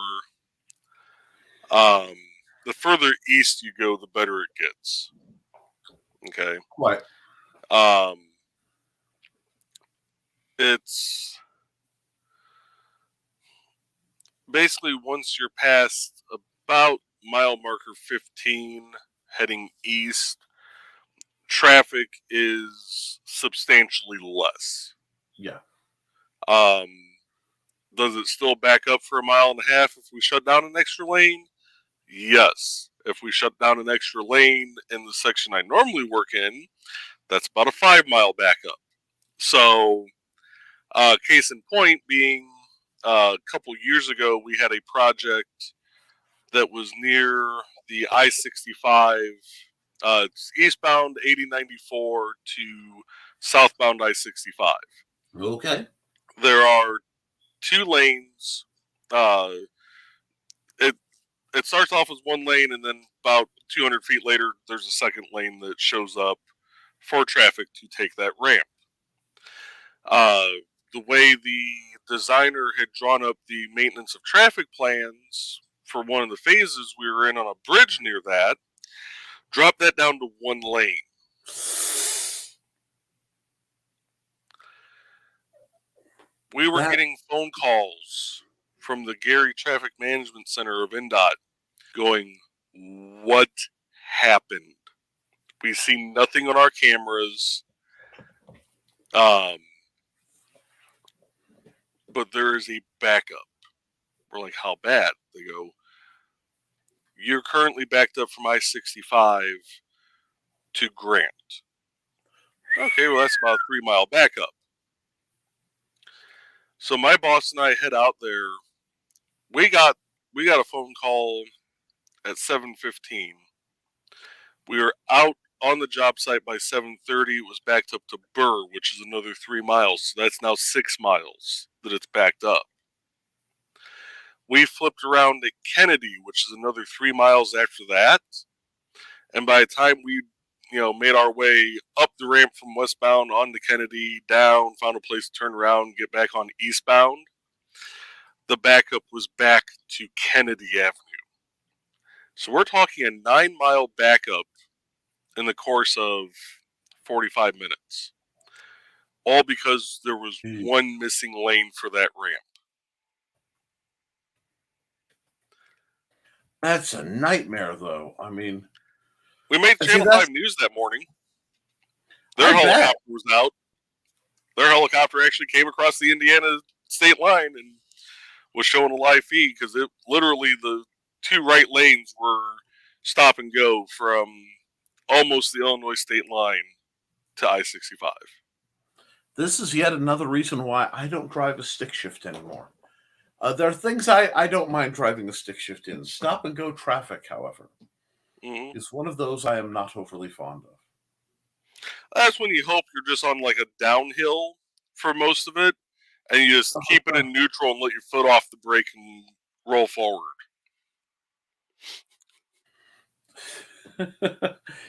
the further east you go, the better it gets. Okay. What? It's basically once you're past about mile marker 15 heading east, traffic is substantially less. Yeah. Does it still back up for a mile and a half if we shut down an extra lane? Yes. If we shut down an extra lane in the section I normally work in, that's about a 5 mile backup. So, case in point being, a couple years ago, we had a project that was near the I-65, eastbound 8094 to southbound I-65. Okay. There are 2 lanes. It starts off as 1 lane, and then about 200 feet later, there's a second lane that shows up for traffic to take that ramp. The way the designer had drawn up the maintenance of traffic plans for one of the phases we were in on a bridge near that, dropped that down to 1 lane. We were getting phone calls from the Gary Traffic Management Center of INDOT going, what happened? We see nothing on our cameras. but there is a backup. We're like, how bad? They go, you're currently backed up from I-65 to Grant. Okay, well, that's about a 3-mile backup. So my boss and I head out there. We got a phone call at 7:15. We were out on the job site by 7:30. It was backed up to Burr, which is another 3 miles. So that's now 6 miles that it's backed up. We flipped around at Kennedy, which is another 3 miles after that. And by the time we, made our way up the ramp from westbound onto Kennedy, down, found a place to turn around, get back on eastbound, the backup was back to Kennedy Avenue. So we're talking a 9-mile backup in the course of 45 minutes. All because there was one missing lane for that ramp. That's a nightmare, though. I mean, we made Channel 5 News that morning. Their helicopter was out. Their helicopter actually came across the Indiana state line and was showing a live feed because it literally the 2 right lanes were stop and go from almost the Illinois state line to I-65. This is yet another reason why I don't drive a stick shift anymore. There are things I don't mind driving a stick shift in. Stop and go traffic, however, is one of those I am not overly fond of. That's when you hope you're just on like a downhill for most of it, and you just keep it in neutral and let your foot off the brake and roll forward.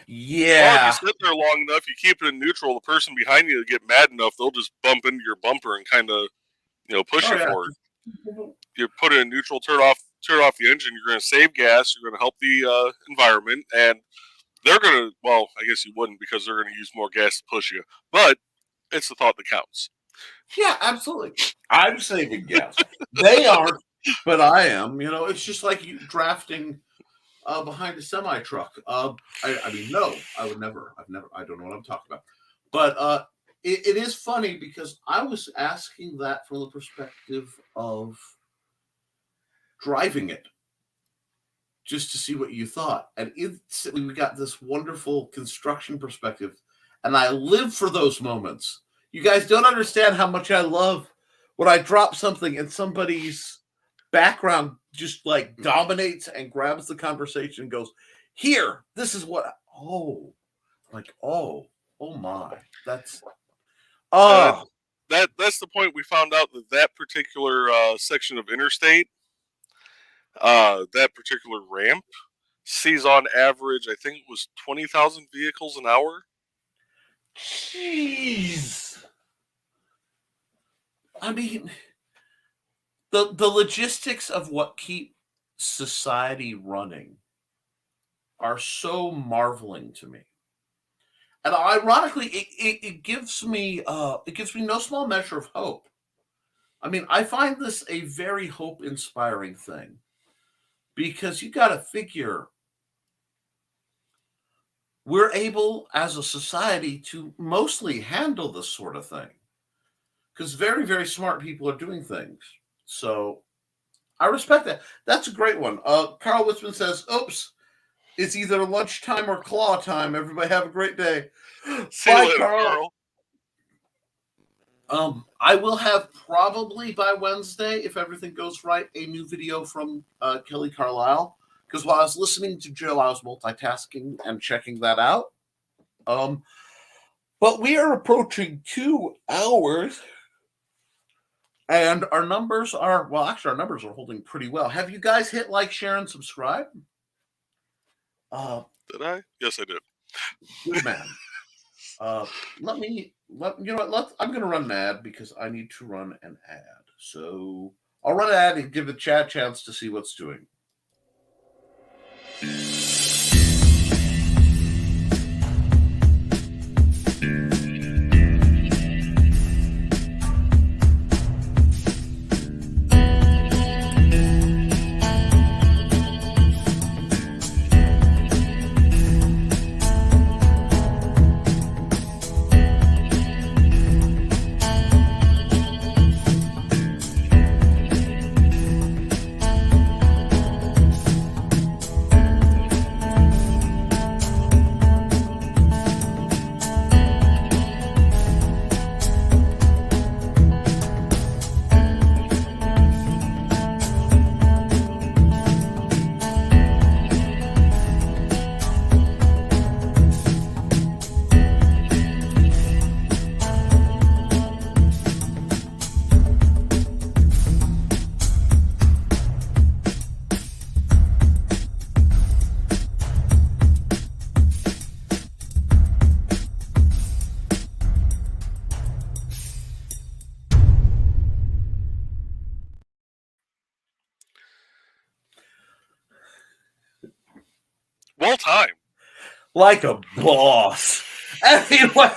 Yeah. Well, if you sit there long enough, you keep it in neutral, the person behind you will get mad enough, they'll just bump into your bumper and kind of, push you forward. You put it in neutral, turn off the engine, you're going to save gas, you're going to help the environment, and they're going to, well, I guess you wouldn't because they're going to use more gas to push you, but it's the thought that counts. Yeah, absolutely. I'm saving gas. They aren't, but I am. It's just like you drafting behind a semi-truck. I mean, no, I would never. I don't know what I'm talking about. But it is funny because I was asking that from the perspective of driving it, just to see what you thought. And instantly we got this wonderful construction perspective. And I live for those moments. You guys don't understand how much I love when I drop something and somebody's background just like dominates and grabs the conversation and goes, here, this is what, oh my, that's the point we found out that particular section of interstate, that particular ramp sees on average, I think it was 20,000 vehicles an hour. Jeez. I mean, the logistics of what keep society running are so marveling to me. And ironically, it gives me no small measure of hope. I mean, I find this a very hope-inspiring thing because you got to figure we're able as a society to mostly handle this sort of thing because very, very smart people are doing things. So I respect that. That's a great one. Carl Witzman says, oops, it's either lunchtime or claw time. Everybody have a great day. See you later, Carl. I will have probably by Wednesday, if everything goes right, a new video from Kelly Carlisle. Because while I was listening to Jill, I was multitasking and checking that out. But we are approaching 2 hours. And our numbers are, well, actually, our numbers are holding pretty well. Have you guys hit like, share, and subscribe? Did I? Yes, I did. Good man. I'm going to run an ad because I need to run an ad. So I'll run an ad and give the chat a chance to see what's doing. time. Like a boss. Anyway,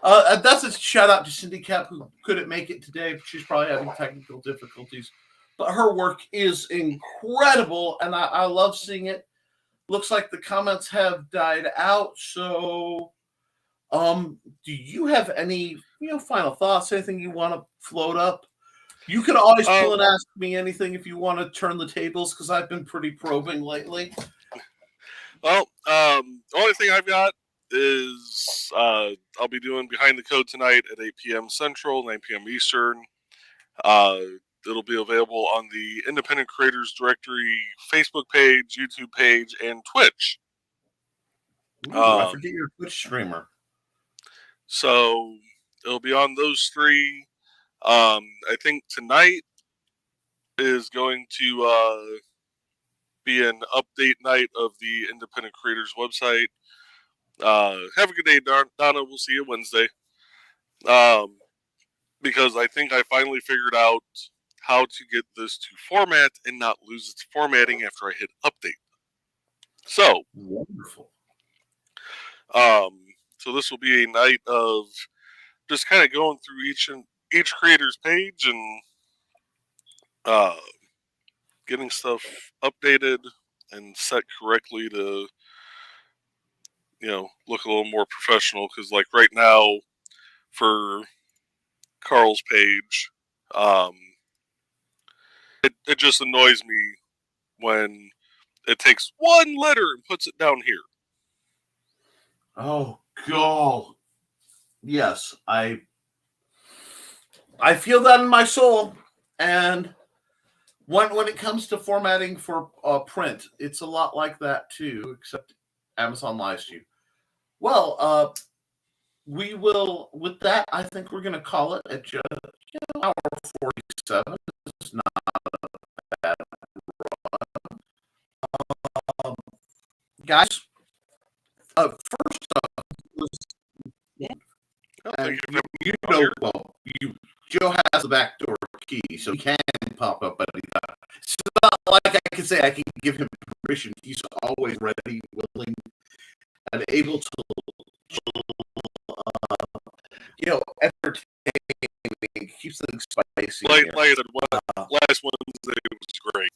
that's a shout out to Cindy Koepp, who couldn't make it today. She's probably having technical difficulties. But her work is incredible, and I love seeing it. Looks like the comments have died out. So, do you have any final thoughts? Anything you want to float up? You can always pull and ask me anything if you want to turn the tables, because I've been pretty probing lately. Well, the only thing I've got is I'll be doing Behind the Code tonight at 8 p.m. Central, 9 p.m. Eastern. It'll be available on the Independent Creators Directory Facebook page, YouTube page, and Twitch. Ooh, I forget you're a Twitch streamer. So it'll be on those three. I think tonight is going to be an update night of the Independent Creators website. Have a good day, Donna. We'll see you Wednesday. Because I think I finally figured out how to get this to format and not lose its formatting after I hit update. So wonderful. So this will be a night of just kind of going through each creator's page and getting stuff updated and set correctly to look a little more professional. Because like right now for Carl's page, it just annoys me when it takes one letter and puts it down here. Oh God. Yes, I feel that in my soul. And when it comes to formatting for print, it's a lot like that too, except Amazon lies to you. Well, we will, with that, I think we're going to call it at just hour 47. It's not a bad run. Guys, first up, Joe has the backdoor key, so he can pop up anytime. It's not like I can say I can give him permission. He's always ready, willing, and able to, entertain, keeps things spicy. Like I said, last Wednesday was great.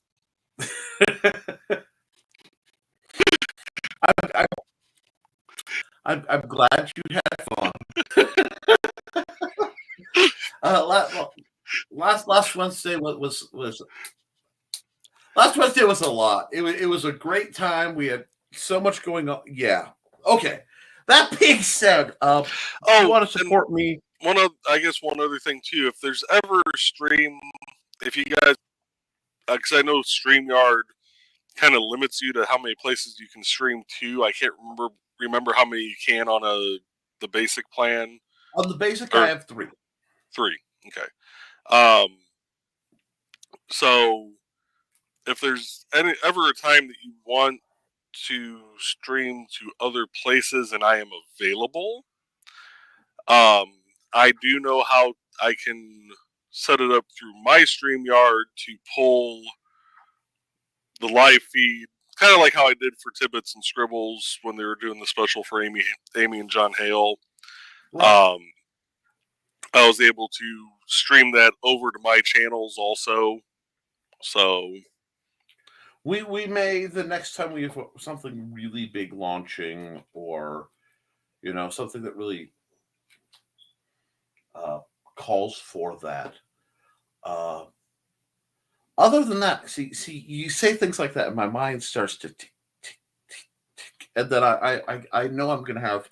I'm glad you had fun. Last Wednesday was last Wednesday was a lot. It was a great time. We had so much going on. Yeah. Okay. That being said, you want to support me? One other thing too. If there's ever a stream, if you guys, because I know StreamYard kind of limits you to how many places you can stream to. I can't remember how many you can on the basic plan. On the basic, I have 3. 3. Okay. So if there's ever a time that you want to stream to other places and I am available, I do know how I can set it up through my StreamYard to pull the live feed, kind of like how I did for Tibbets and Scribbles when they were doing the special for Amy and John Hale. Right. I was able to stream that over to my channels also. So we may, the next time we have something really big launching, or something that really calls for that. Other than that, see, you say things like that, and my mind starts to tick, tick, tick, tick, and then I know I'm going to have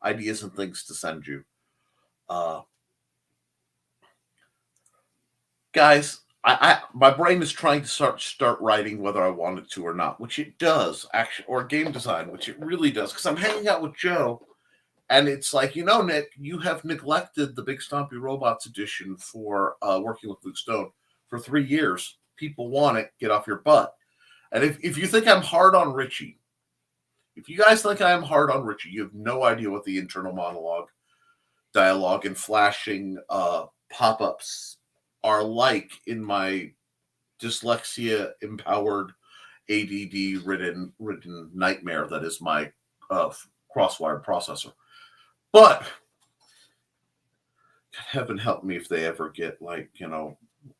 ideas and things to send you. Guys, my brain is trying to start writing whether I wanted to or not, which it does actually, or game design, which it really does, because I'm hanging out with Joe, and it's like, Nick, you have neglected the Big Stompy Robots edition for working with Luke Stone for 3 years. People want it. Get off your butt. And if you think I'm hard on Richie, if you guys think I am hard on Richie, you have no idea what the internal monologue, dialogue, and flashing pop-ups are like in my dyslexia-empowered ADD ridden nightmare that is my crosswired processor. But heaven help me if they ever get like,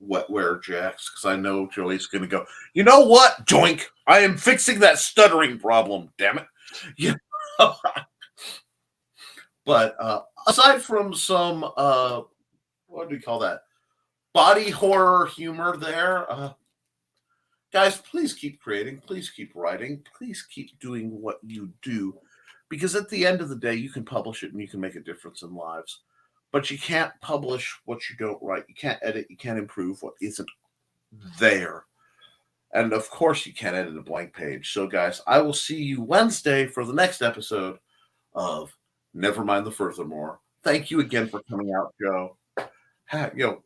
wetware jacks, because I know Joey's going to go, you know what, Joink, I am fixing that stuttering problem, damn it. Yeah. But aside from some, what do we call that? Body horror humor there. Guys, please keep creating. Please keep writing. Please keep doing what you do. Because at the end of the day, you can publish it and you can make a difference in lives. But you can't publish what you don't write. You can't edit. You can't improve what isn't there. And of course, you can't edit a blank page. So, guys, I will see you Wednesday for the next episode of Nevermind the Furthermore. Thank you again for coming out, Joe.